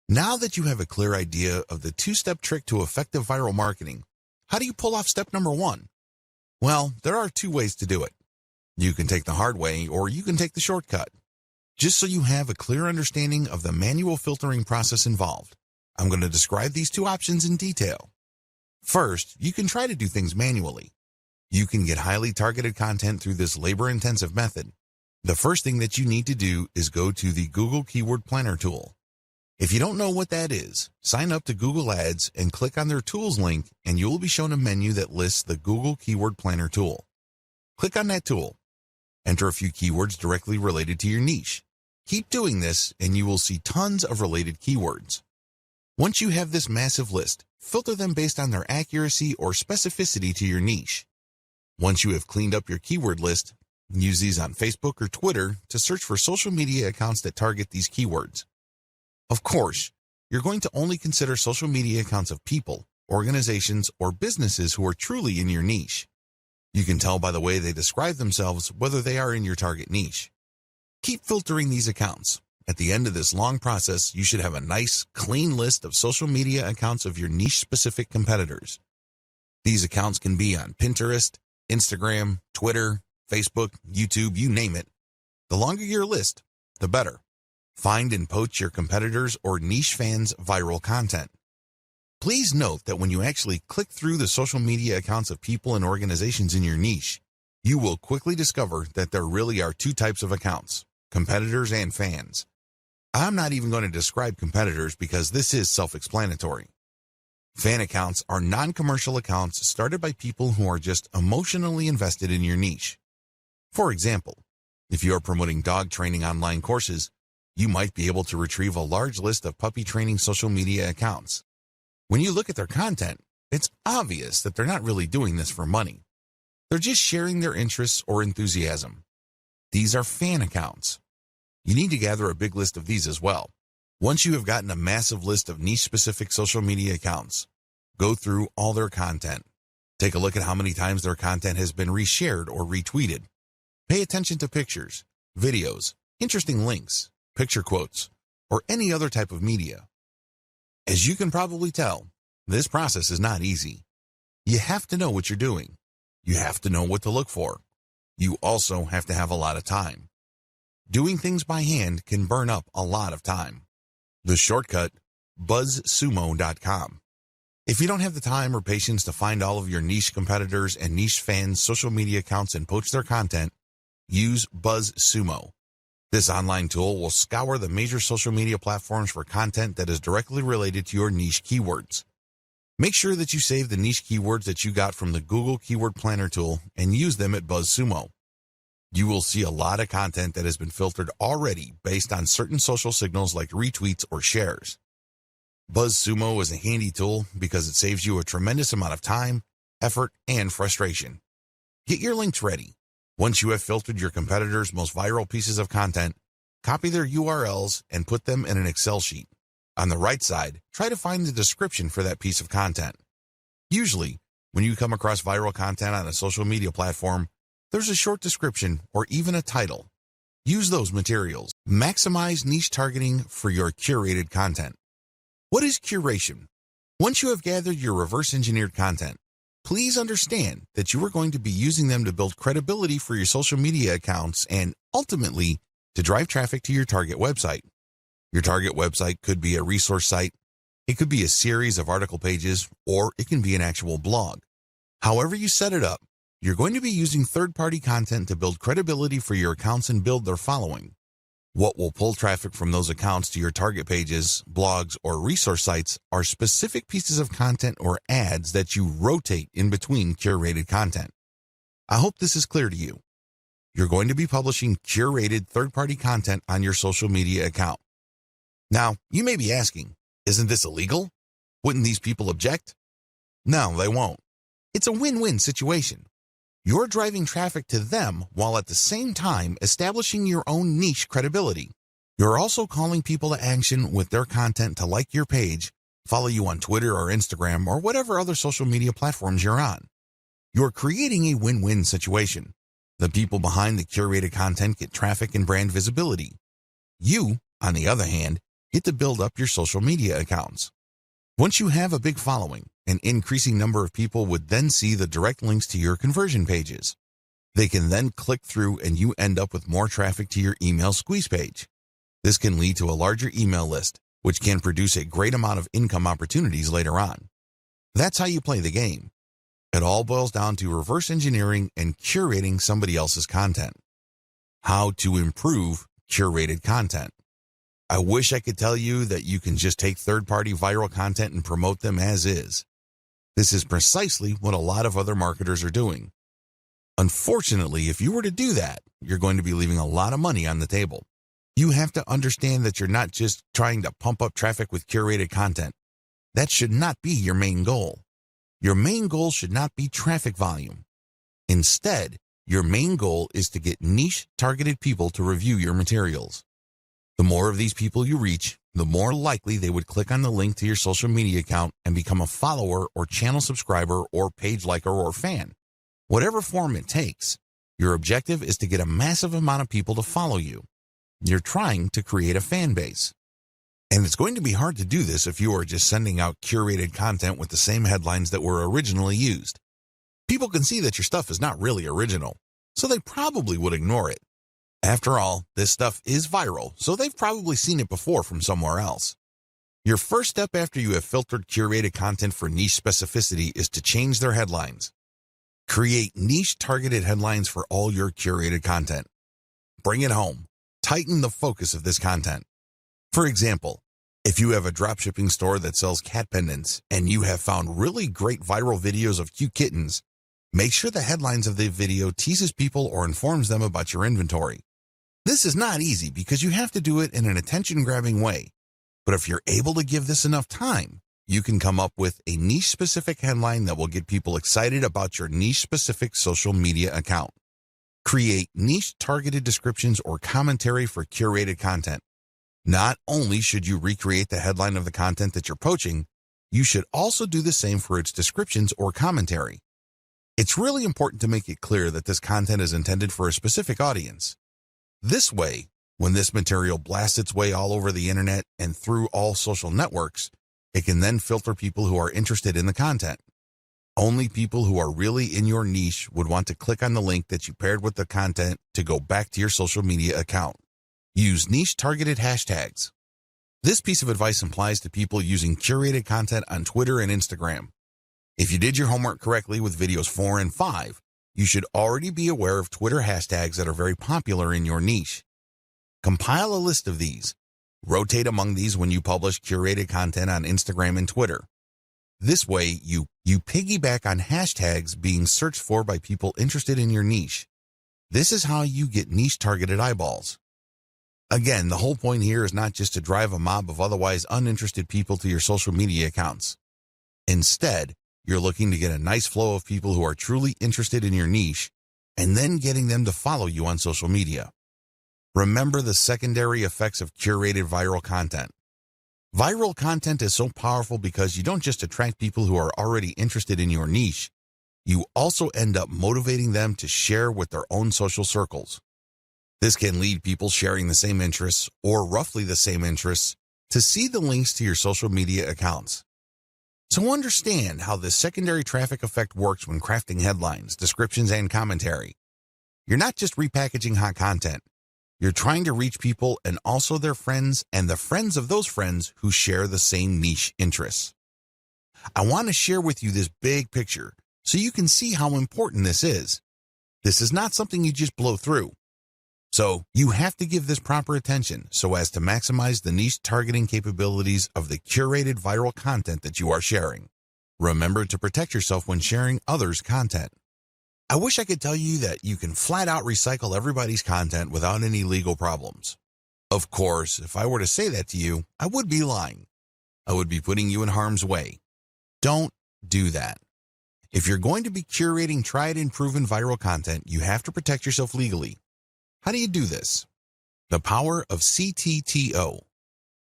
Now that you have a clear idea of the two-step trick to effective viral marketing, how do you pull off step number 1? Well, there are 2 ways to do it. You can take the hard way or you can take the shortcut. Just so you have a clear understanding of the manual filtering process involved, I'm going to describe these 2 options in detail. First, you can try to do things manually. You can get highly targeted content through this labor-intensive method. The first thing that you need to do is go to the Google Keyword Planner tool. If you don't know what that is, sign up to Google Ads and click on their Tools link and you will be shown a menu that lists the Google Keyword Planner tool. Click on that tool. Enter a few keywords directly related to your niche. Keep doing this and you will see tons of related keywords. Once you have this massive list, filter them based on their accuracy or specificity to your niche. Once you have cleaned up your keyword list, use these on Facebook or Twitter to search for social media accounts that target these keywords. Of course, you're going to only consider social media accounts of people, organizations, or businesses who are truly in your niche. You can tell by the way they describe themselves whether they are in your target niche. Keep filtering these accounts. At the end of this long process, you should have a nice, clean list of social media accounts of your niche-specific competitors. These accounts can be on Pinterest, Instagram, Twitter, Facebook, YouTube, you name it. The longer your list, the better. Find and poach your competitors' or niche fans' viral content. Please note that when you actually click through the social media accounts of people and organizations in your niche, you will quickly discover that there really are 2 types of accounts. competitors, and fans. I'm not even going to describe competitors because this is self-explanatory. Fan accounts are non-commercial accounts started by people who are just emotionally invested in your niche. For example, if you are promoting dog training online courses, you might be able to retrieve a large list of puppy training social media accounts. When you look at their content, it's obvious that they're not really doing this for money. They're just sharing their interests or enthusiasm. These are fan accounts. You need to gather a big list of these as well. Once you have gotten a massive list of niche-specific social media accounts, go through all their content. Take a look at how many times their content has been reshared or retweeted. Pay attention to pictures, videos, interesting links, picture quotes, or any other type of media. As you can probably tell, this process is not easy. You have to know what you're doing. You have to know what to look for. You also have to have a lot of time. Doing things by hand can burn up a lot of time. The shortcut, buzzsumo.com. If you don't have the time or patience to find all of your niche competitors and niche fans' social media accounts and poach their content, use BuzzSumo. This online tool will scour the major social media platforms for content that is directly related to your niche keywords. Make sure that you save the niche keywords that you got from the Google Keyword Planner tool and use them at BuzzSumo. You will see a lot of content that has been filtered already based on certain social signals like retweets or shares. BuzzSumo is a handy tool because it saves you a tremendous amount of time, effort, and frustration. Get your links ready. Once you have filtered your competitors' most viral pieces of content, copy their URLs and put them in an Excel sheet. On the right side, try to find the description for that piece of content. Usually, when you come across viral content on a social media platform, there's a short description or even a title. Use those materials. Maximize niche targeting for your curated content. What is curation? Once you have gathered your reverse-engineered content, please understand that you are going to be using them to build credibility for your social media accounts and, ultimately, to drive traffic to your target website. Your target website could be a resource site, it could be a series of article pages, or it can be an actual blog. However you set it up, you're going to be using third-party content to build credibility for your accounts and build their following. What will pull traffic from those accounts to your target pages, blogs, or resource sites are specific pieces of content or ads that you rotate in between curated content. I hope this is clear to you. You're going to be publishing curated third-party content on your social media account. Now, you may be asking, isn't this illegal? Wouldn't these people object? No, they won't. It's a win-win situation. You're driving traffic to them while at the same time establishing your own niche credibility. You're also calling people to action with their content to like your page, follow you on Twitter or Instagram or whatever other social media platforms you're on. You're creating a win-win situation. The people behind the curated content get traffic and brand visibility. You, on the other hand, get to build up your social media accounts. Once you have a big following, an increasing number of people would then see the direct links to your conversion pages. They can then click through and you end up with more traffic to your email squeeze page. This can lead to a larger email list, which can produce a great amount of income opportunities later on. That's how you play the game. It all boils down to reverse engineering and curating somebody else's content. How to improve curated content. I wish I could tell you that you can just take third-party viral content and promote them as is. This is precisely what a lot of other marketers are doing. Unfortunately, if you were to do that, you're going to be leaving a lot of money on the table. You have to understand that you're not just trying to pump up traffic with curated content. That should not be your main goal. Your main goal should not be traffic volume. Instead, your main goal is to get niche-targeted people to review your materials. The more of these people you reach, the more likely they would click on the link to your social media account and become a follower or channel subscriber or page liker or fan. Whatever form it takes, your objective is to get a massive amount of people to follow you. You're trying to create a fan base. And it's going to be hard to do this if you are just sending out curated content with the same headlines that were originally used. People can see that your stuff is not really original, so they probably would ignore it. After all, this stuff is viral, so they've probably seen it before from somewhere else. Your first step after you have filtered curated content for niche specificity is to change their headlines. Create niche-targeted headlines for all your curated content. Bring it home. tighten the focus of this content. For example, if you have a dropshipping store that sells cat pendants and you have found really great viral videos of cute kittens, make sure the headlines of the video teases people or informs them about your inventory. This is not easy because you have to do it in an attention-grabbing way, but if you're able to give this enough time, you can come up with a niche-specific headline that will get people excited about your niche-specific social media account. Create niche-targeted descriptions or commentary for curated content. Not only should you recreate the headline of the content that you're poaching, you should also do the same for its descriptions or commentary. It's really important to make it clear that this content is intended for a specific audience. This way, when this material blasts its way all over the internet and through all social networks, it can then filter people who are interested in the content. Only people who are really in your niche would want to click on the link that you paired with the content to go back to your social media account. Use niche-targeted hashtags. This piece of advice applies to people using curated content on Twitter and Instagram. If you did your homework correctly with videos 4 and 5, you should already be aware of Twitter hashtags that are very popular in your niche. Compile a list of these. Rotate among these when you publish curated content on Instagram and Twitter. This way, you piggyback on hashtags being searched for by people interested in your niche. This is how you get niche-targeted eyeballs. Again, the whole point here is not just to drive a mob of otherwise uninterested people to your social media accounts. Instead, you're looking to get a nice flow of people who are truly interested in your niche and then getting them to follow you on social media. Remember the secondary effects of curated viral content. Viral content is so powerful because you don't just attract people who are already interested in your niche, you also end up motivating them to share with their own social circles. This can lead people sharing the same interests or roughly the same interests to see the links to your social media accounts. So understand how this secondary traffic effect works when crafting headlines, descriptions, and commentary. You're not just repackaging hot content. You're trying to reach people and also their friends and the friends of those friends who share the same niche interests. I want to share with you this big picture so you can see how important this is. This is not something you just blow through. So you have to give this proper attention so as to maximize the niche targeting capabilities of the curated viral content that you are sharing. Remember to protect yourself when sharing others' content. I wish I could tell you that you can flat out recycle everybody's content without any legal problems. Of course, if I were to say that to you, I would be lying. I would be putting you in harm's way. Don't do that. If you're going to be curating tried and proven viral content, you have to protect yourself legally. How do you do this? The power of CTTO.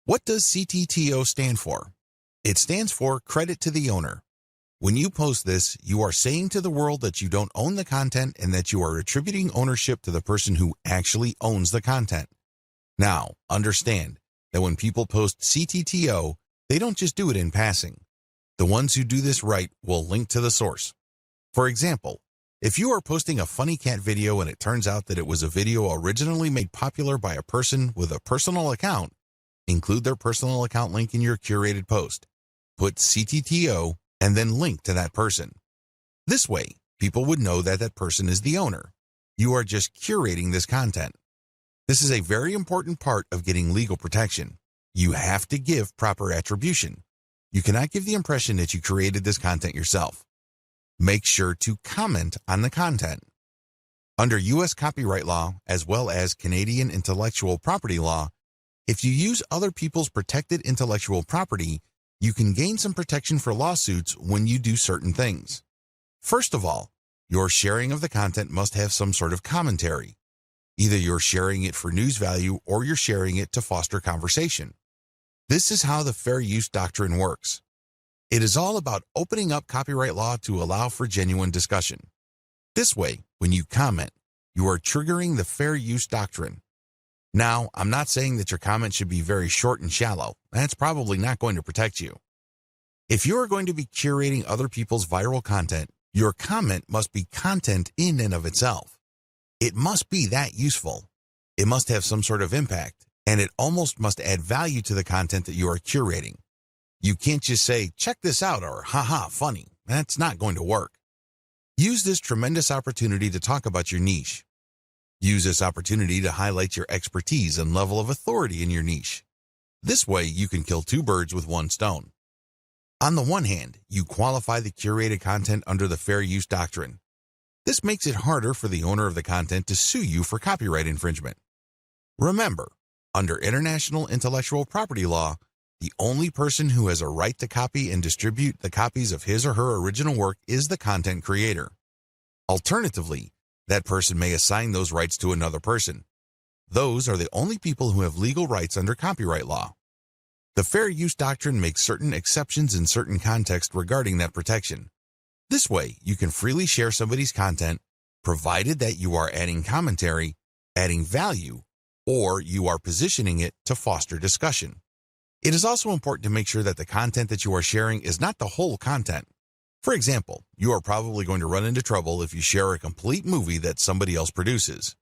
What does CTTO stand for? It stands for credit to the owner. When you post this, you are saying to the world that you don't own the content and that you are attributing ownership to the person who actually owns the content. Now, understand that when people post CTTO, they don't just do it in passing. The ones who do this right will link to the source. For example, if you are posting a funny cat video and it turns out that it was a video originally made popular by a person with a personal account, include their personal account link in your curated post. Put CTTO and then link to that person. This way, people would know that that person is the owner. You are just curating this content. This is a very important part of getting legal protection. You have to give proper attribution. You cannot give the impression that you created this content yourself. Make sure to comment on the content. Under U.S. copyright law, as well as Canadian intellectual property law, if you use other people's protected intellectual property, you can gain some protection for lawsuits when you do certain things. First of all, your sharing of the content must have some sort of commentary. Either you're sharing it for news value or you're sharing it to foster conversation. This is how the fair use doctrine works. It is all about opening up copyright law to allow for genuine discussion. This way, when you comment, you are triggering the fair use doctrine. Now, I'm not saying that your comment should be very short and shallow. That's probably not going to protect you. If you are going to be curating other people's viral content, your comment must be content in and of itself. It must be that useful. It must have some sort of impact, and it almost must add value to the content that you are curating. You can't just say, check this out, or haha, funny. That's not going to work. Use this tremendous opportunity to talk about your niche. Use this opportunity to highlight your expertise and level of authority in your niche. This way, you can kill two birds with one stone. On the one hand, you qualify the curated content under the fair use doctrine. This makes it harder for the owner of the content to sue you for copyright infringement. Remember, under international intellectual property law, the only person who has a right to copy and distribute the copies of his or her original work is the content creator. Alternatively, that person may assign those rights to another person. Those are the only people who have legal rights under copyright law. The fair use doctrine makes certain exceptions in certain contexts regarding that protection. This way, you can freely share somebody's content, provided that you are adding commentary, adding value, or you are positioning it to foster discussion. It is also important to make sure that the content that you are sharing is not the whole content. For example, you are probably going to run into trouble if you share a complete movie that somebody else produces.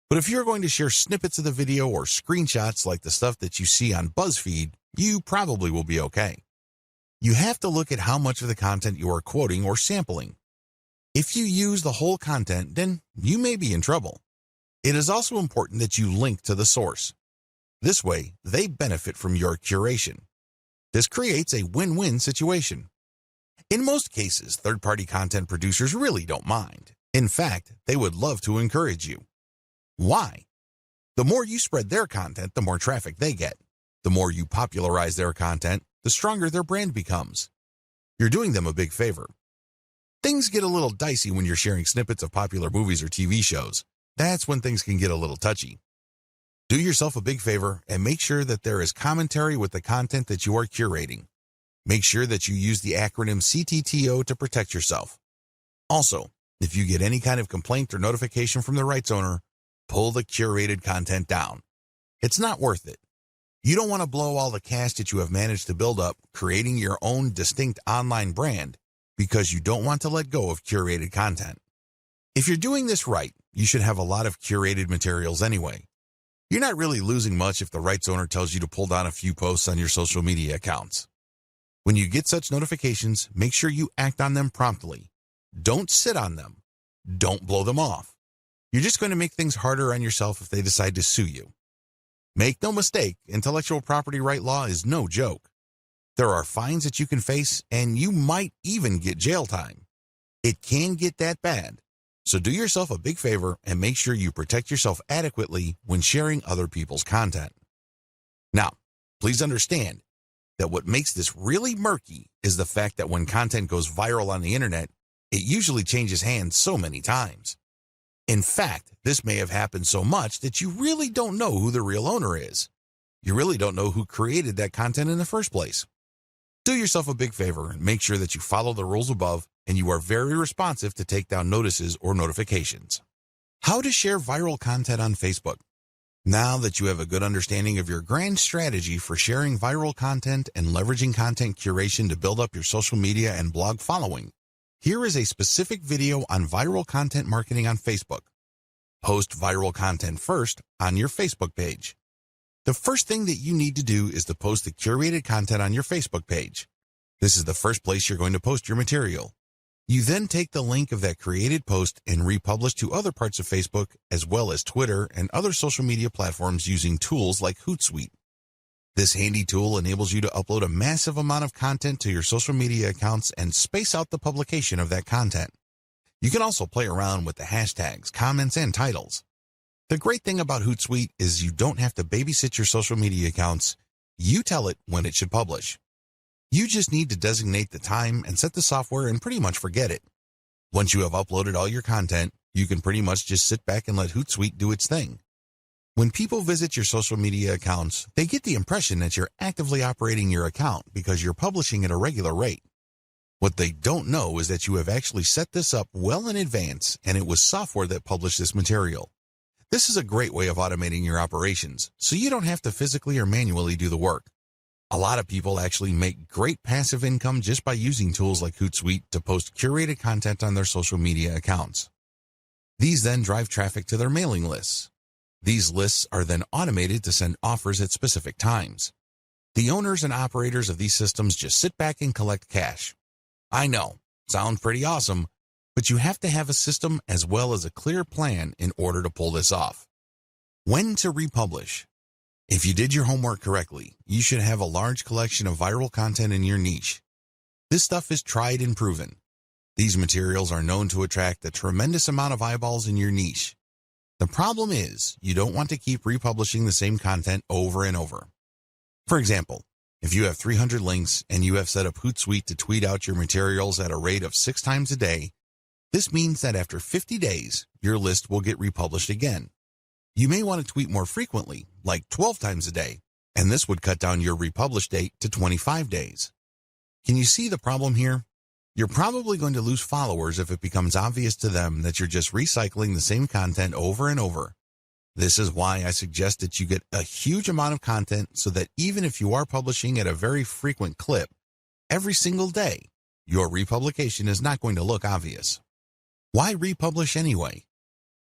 But if you're going to share snippets of the video or screenshots like the stuff that you see on BuzzFeed, you probably will be okay. You have to look at how much of the content you are quoting or sampling. If you use the whole content, then you may be in trouble. It is also important that you link to the source. This way, they benefit from your curation. This creates a win-win situation. In most cases, third-party content producers really don't mind. In fact, they would love to encourage you. Why? The more you spread their content, the more traffic they get. The more you popularize their content, the stronger their brand becomes. You're doing them a big favor. Things get a little dicey when you're sharing snippets of popular movies or TV shows. That's when things can get a little touchy. Do yourself a big favor and make sure that there is commentary with the content that you are curating. Make sure that you use the acronym CTTO to protect yourself. Also, if you get any kind of complaint or notification from the rights owner, pull the curated content down. It's not worth it. You don't want to blow all the cash that you have managed to build up creating your own distinct online brand because you don't want to let go of curated content. If you're doing this right, you should have a lot of curated materials anyway. You're not really losing much if the rights owner tells you to pull down a few posts on your social media accounts. When you get such notifications, make sure you act on them promptly. Don't sit on them. Don't blow them off. You're just going to make things harder on yourself if they decide to sue you. Make no mistake, intellectual property right law is no joke. There are fines that you can face, and you might even get jail time. It can get that bad. So do yourself a big favor and make sure you protect yourself adequately when sharing other people's content. Now, please understand that what makes this really murky is the fact that when content goes viral on the internet, it usually changes hands so many times. In fact, this may have happened so much that you really don't know who the real owner is. You really don't know who created that content in the first place. Do yourself a big favor and make sure that you follow the rules above and you are very responsive to take down notices or notifications. How to share viral content on Facebook. Now that you have a good understanding of your grand strategy for sharing viral content and leveraging content curation to build up your social media and blog following, here is a specific video on viral content marketing on Facebook. Post viral content first on your Facebook page. The first thing that you need to do is to post the curated content on your Facebook page. This is the first place you're going to post your material. You then take the link of that created post and republish to other parts of Facebook as well as Twitter and other social media platforms using tools like Hootsuite. This handy tool enables you to upload a massive amount of content to your social media accounts and space out the publication of that content. You can also play around with the hashtags, comments, and titles. The great thing about Hootsuite is you don't have to babysit your social media accounts. You tell it when it should publish. You just need to designate the time and set the software and pretty much forget it. Once you have uploaded all your content, you can pretty much just sit back and let Hootsuite do its thing. When people visit your social media accounts, they get the impression that you're actively operating your account because you're publishing at a regular rate. What they don't know is that you have actually set this up well in advance and it was software that published this material. This is a great way of automating your operations, so you don't have to physically or manually do the work. A lot of people actually make great passive income just by using tools like Hootsuite to post curated content on their social media accounts. These then drive traffic to their mailing lists. These lists are then automated to send offers at specific times. The owners and operators of these systems just sit back and collect cash. I know, sounds pretty awesome, But you have to have a system as well as a clear plan in order to pull this off. When to republish. If you did your homework correctly, you should have a large collection of viral content in your niche. This stuff is tried and proven. These materials are known to attract a tremendous amount of eyeballs in your niche. The problem is, you don't want to keep republishing the same content over and over. For example, if you have 300 links and you have set up Hootsuite to tweet out your materials at a rate of 6 times a day, this means that after 50 days, your list will get republished again. You may want to tweet more frequently, like 12 times a day, and this would cut down your republish date to 25 days. Can you see the problem here? You're probably going to lose followers if it becomes obvious to them that you're just recycling the same content over and over. This is why I suggest that you get a huge amount of content so that even if you are publishing at a very frequent clip, every single day, your republication is not going to look obvious. Why republish anyway?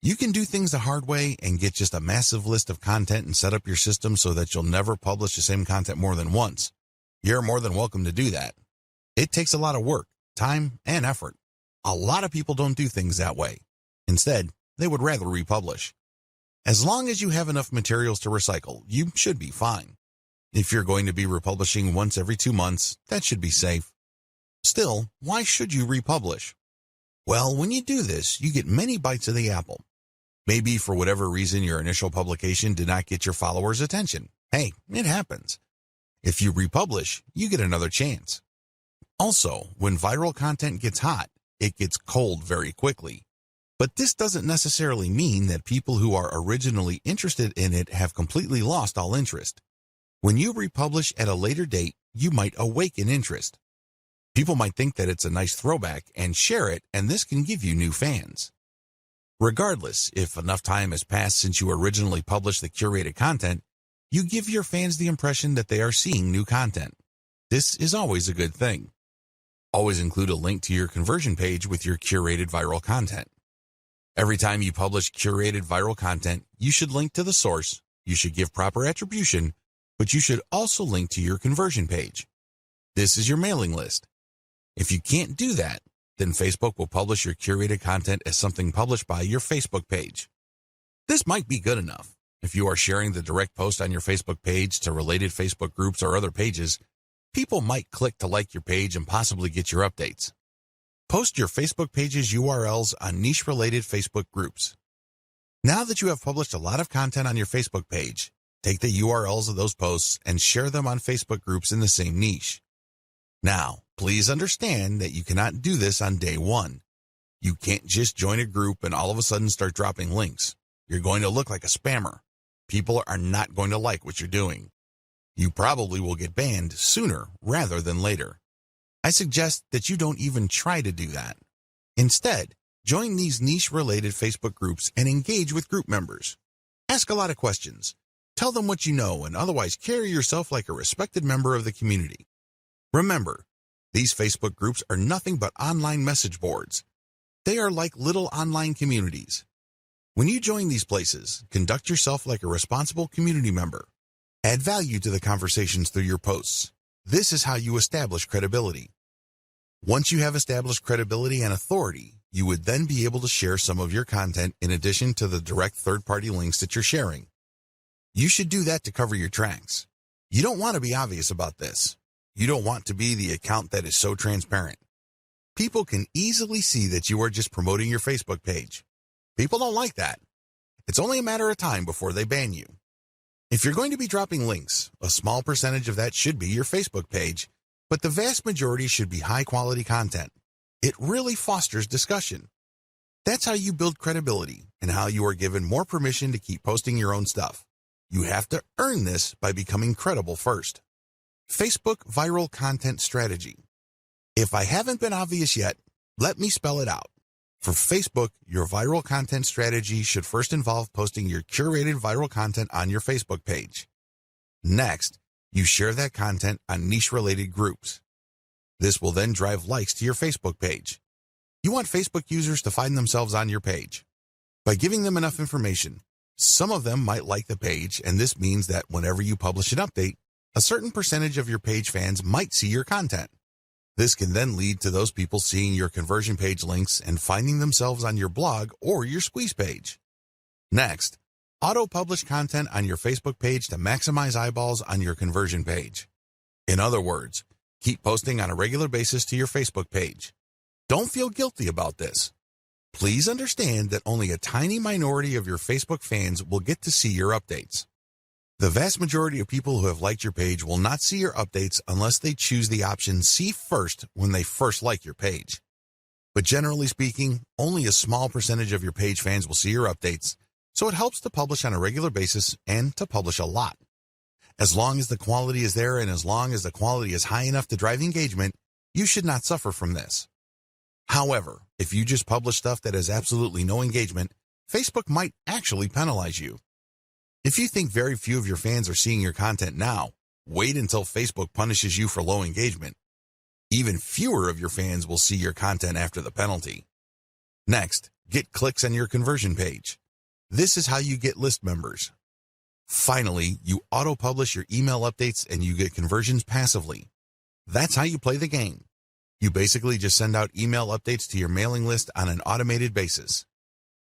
You can do things the hard way and get just a massive list of content and set up your system so that you'll never publish the same content more than once. You're more than welcome to do that. It takes a lot of work, time, and effort. A lot of people don't do things that way. Instead, they would rather republish. As long as you have enough materials to recycle, you should be fine. If you're going to be republishing once every 2 months, that should be safe. Still, why should you republish? Well, when you do this, you get many bites of the apple. Maybe for whatever reason your initial publication did not get your followers' attention. Hey, it happens. If you republish, you get another chance. Also, when viral content gets hot, it gets cold very quickly. But this doesn't necessarily mean that people who are originally interested in it have completely lost all interest. When you republish at a later date, you might awaken interest. People might think that it's a nice throwback and share it, and this can give you new fans. Regardless, if enough time has passed since you originally published the curated content, you give your fans the impression that they are seeing new content. This is always a good thing. Always include a link to your conversion page with your curated viral content. Every time you publish curated viral content, you should link to the source, you should give proper attribution, but you should also link to your conversion page. This is your mailing list. If you can't do that, then Facebook will publish your curated content as something published by your Facebook page. This might be good enough. If you are sharing the direct post on your Facebook page to related Facebook groups or other pages, people might click to like your page and possibly get your updates. Post your Facebook page's URLs on niche-related Facebook groups. Now that you have published a lot of content on your Facebook page, take the URLs of those posts and share them on Facebook groups in the same niche. Now, please understand that you cannot do this on day one. You can't just join a group and all of a sudden start dropping links. You're going to look like a spammer. People are not going to like what you're doing. You probably will get banned sooner rather than later. I suggest that you don't even try to do that. Instead, join these niche-related Facebook groups and engage with group members. Ask a lot of questions. Tell them what you know and otherwise carry yourself like a respected member of the community. Remember, these Facebook groups are nothing but online message boards. They are like little online communities. When you join these places, conduct yourself like a responsible community member. Add value to the conversations through your posts. This is how you establish credibility. Once you have established credibility and authority, you would then be able to share some of your content in addition to the direct third-party links that you're sharing. You should do that to cover your tracks. You don't want to be obvious about this. You don't want to be the account that is so transparent. People can easily see that you are just promoting your Facebook page. People don't like that. It's only a matter of time before they ban you. If you're going to be dropping links, a small percentage of that should be your Facebook page, but the vast majority should be high-quality content. It really fosters discussion. That's how you build credibility and how you are given more permission to keep posting your own stuff. You have to earn this by becoming credible first. Facebook Viral Content Strategy. If I haven't been obvious yet, let me spell it out. For Facebook, your viral content strategy should first involve posting your curated viral content on your Facebook page. Next, you share that content on niche-related groups. This will then drive likes to your Facebook page. You want Facebook users to find themselves on your page. By giving them enough information, some of them might like the page, and this means that whenever you publish an update, a certain percentage of your page fans might see your content. This can then lead to those people seeing your conversion page links and finding themselves on your blog or your squeeze page. Next, auto-publish content on your Facebook page to maximize eyeballs on your conversion page. In other words, keep posting on a regular basis to your Facebook page. Don't feel guilty about this. Please understand that only a tiny minority of your Facebook fans will get to see your updates. The vast majority of people who have liked your page will not see your updates unless they choose the option See First when they first like your page. But generally speaking, only a small percentage of your page fans will see your updates, so it helps to publish on a regular basis and to publish a lot. As long as the quality is there and as long as the quality is high enough to drive engagement, you should not suffer from this. However, if you just publish stuff that has absolutely no engagement, Facebook might actually penalize you. If you think very few of your fans are seeing your content now, wait until Facebook punishes you for low engagement. Even fewer of your fans will see your content after the penalty. Next, get clicks on your conversion page. This is how you get list members. Finally, you auto-publish your email updates and you get conversions passively. That's how you play the game. You basically just send out email updates to your mailing list on an automated basis.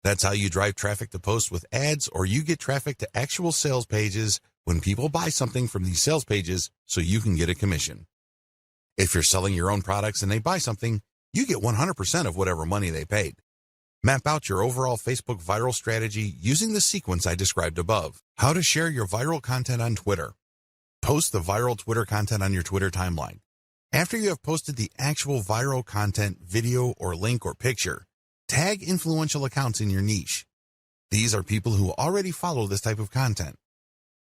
That's how you drive traffic to posts with ads, or you get traffic to actual sales pages when people buy something from these sales pages so you can get a commission. If you're selling your own products and they buy something, you get 100% of whatever money they paid. Map out your overall Facebook viral strategy using the sequence I described above. How to share your viral content on Twitter. Post the viral Twitter content on your Twitter timeline. After you have posted the actual viral content, video or link or picture, tag influential accounts in your niche. These are people who already follow this type of content.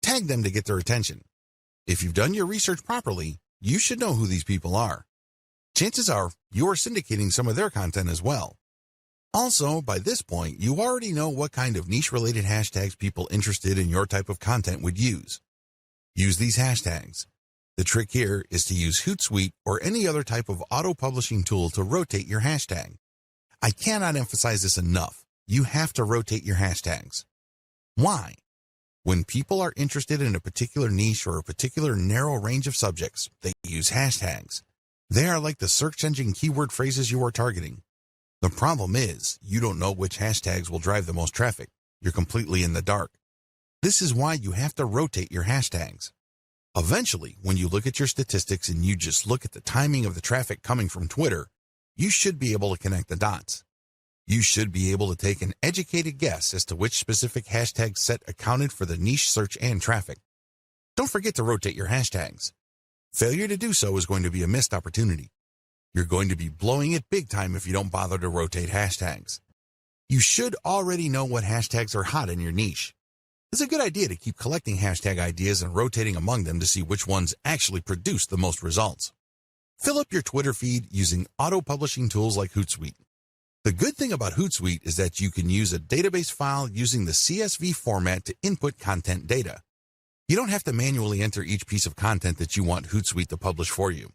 Tag them to get their attention. If you've done your research properly, you should know who these people are. Chances are you are syndicating some of their content as well. Also, by this point, you already know what kind of niche-related hashtags people interested in your type of content would use. Use these hashtags. The trick here is to use Hootsuite or any other type of auto-publishing tool to rotate your hashtag. I cannot emphasize this enough. You have to rotate your hashtags. Why? When people are interested in a particular niche or a particular narrow range of subjects, they use hashtags. They are like the search engine keyword phrases you are targeting. The problem is, you don't know which hashtags will drive the most traffic. You're completely in the dark. This is why you have to rotate your hashtags. Eventually, when you look at your statistics and you just look at the timing of the traffic coming from Twitter, you should be able to connect the dots. You should be able to take an educated guess as to which specific hashtag set accounted for the niche search and traffic. Don't forget to rotate your hashtags. Failure to do so is going to be a missed opportunity. You're going to be blowing it big time if you don't bother to rotate hashtags. You should already know what hashtags are hot in your niche. It's a good idea to keep collecting hashtag ideas and rotating among them to see which ones actually produce the most results. Fill up your Twitter feed using auto-publishing tools like Hootsuite. The good thing about Hootsuite is that you can use a database file using the CSV format to input content data. You don't have to manually enter each piece of content that you want Hootsuite to publish for you.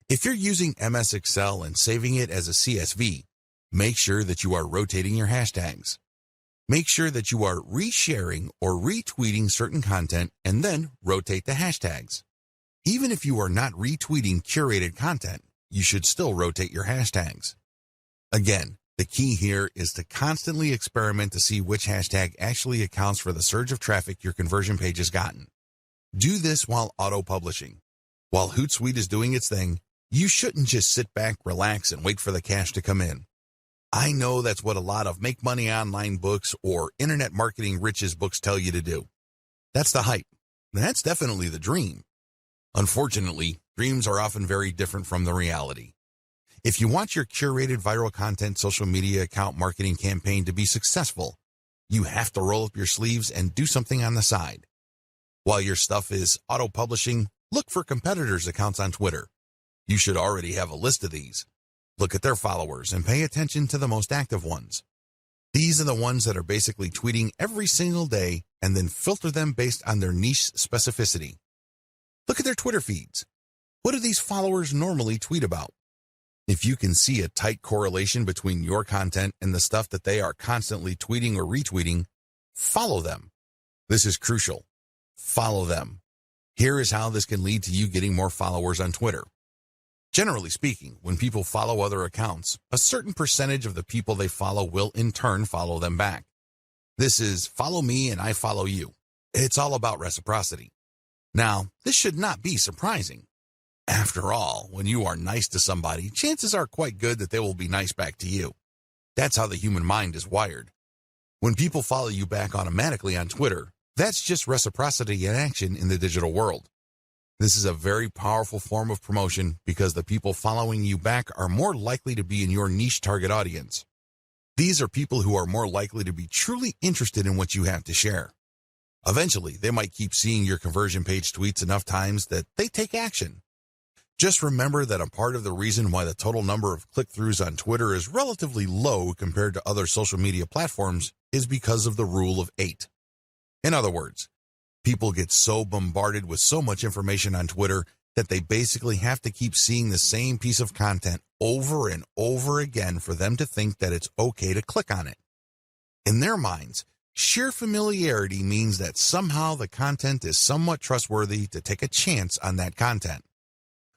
If you're using MS Excel and saving it as a CSV, make sure that you are rotating your hashtags. Make sure that you are resharing or retweeting certain content and then rotate the hashtags. Even if you are not retweeting curated content, you should still rotate your hashtags. Again, the key here is to constantly experiment to see which hashtag actually accounts for the surge of traffic your conversion page has gotten. Do this while auto-publishing. While Hootsuite is doing its thing, you shouldn't just sit back, relax, and wait for the cash to come in. I know that's what a lot of make money online books or internet marketing riches books tell you to do. That's the hype. That's definitely the dream. Unfortunately, dreams are often very different from the reality. If you want your curated viral content social media account marketing campaign to be successful, you have to roll up your sleeves and do something on the side. While your stuff is auto-publishing, look for competitors' accounts on Twitter. You should already have a list of these. Look at their followers and pay attention to the most active ones. These are the ones that are basically tweeting every single day and then filter them based on their niche specificity. Look at their Twitter feeds. What do these followers normally tweet about? If you can see a tight correlation between your content and the stuff that they are constantly tweeting or retweeting, follow them. This is crucial. Follow them. Here is how this can lead to you getting more followers on Twitter. Generally speaking, when people follow other accounts, a certain percentage of the people they follow will in turn follow them back. This is follow me and I follow you. It's all about reciprocity. Now, this should not be surprising. After all, when you are nice to somebody, chances are quite good that they will be nice back to you. That's how the human mind is wired. When people follow you back automatically on Twitter, that's just reciprocity in action in the digital world. This is a very powerful form of promotion because the people following you back are more likely to be in your niche target audience. These are people who are more likely to be truly interested in what you have to share. Eventually, they might keep seeing your conversion page tweets enough times that they take action. Just remember that a part of the reason why the total number of click-throughs on Twitter is relatively low compared to other social media platforms is because of the rule of 8. In other words, people get so bombarded with so much information on Twitter that they basically have to keep seeing the same piece of content over and over again for them to think that it's okay to click on it. In their minds, sheer familiarity means that somehow the content is somewhat trustworthy to take a chance on that content.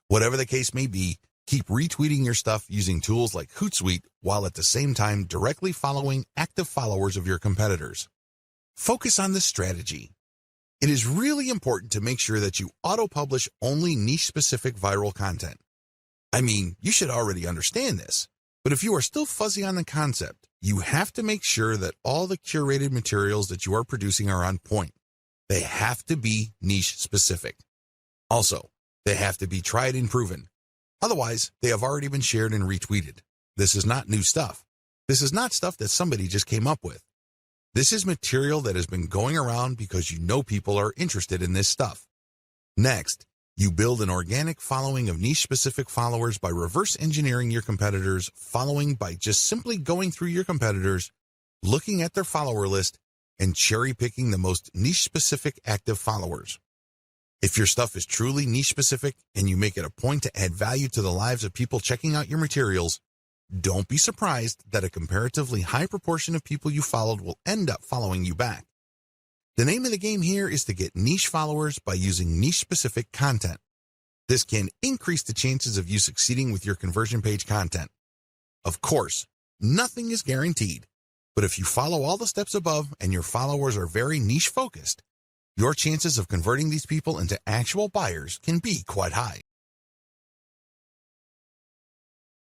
Whatever the case may be, keep retweeting your stuff using tools like Hootsuite while at the same time directly following active followers of your competitors. Focus on this strategy. It is really important to make sure that you auto-publish only niche-specific viral content. I mean, you should already understand this, but if you are still fuzzy on the concept, you have to make sure that all the curated materials that you are producing are on point. They have to be niche-specific. Also, they have to be tried and proven. Otherwise, they have already been shared and retweeted. This is not new stuff. This is not stuff that somebody just came up with. This is material that has been going around because you know people are interested in this stuff. Next, you build an organic following of niche-specific followers by reverse engineering your competitors' following by just simply going through your competitors, looking at their follower list, and cherry-picking the most niche-specific active followers. If your stuff is truly niche-specific and you make it a point to add value to the lives of people checking out your materials, don't be surprised that a comparatively high proportion of people you followed will end up following you back. The name of the game here is to get niche followers by using niche-specific content. This can increase the chances of you succeeding with your conversion page content. Of course, nothing is guaranteed, but if you follow all the steps above and your followers are very niche-focused, your chances of converting these people into actual buyers can be quite high.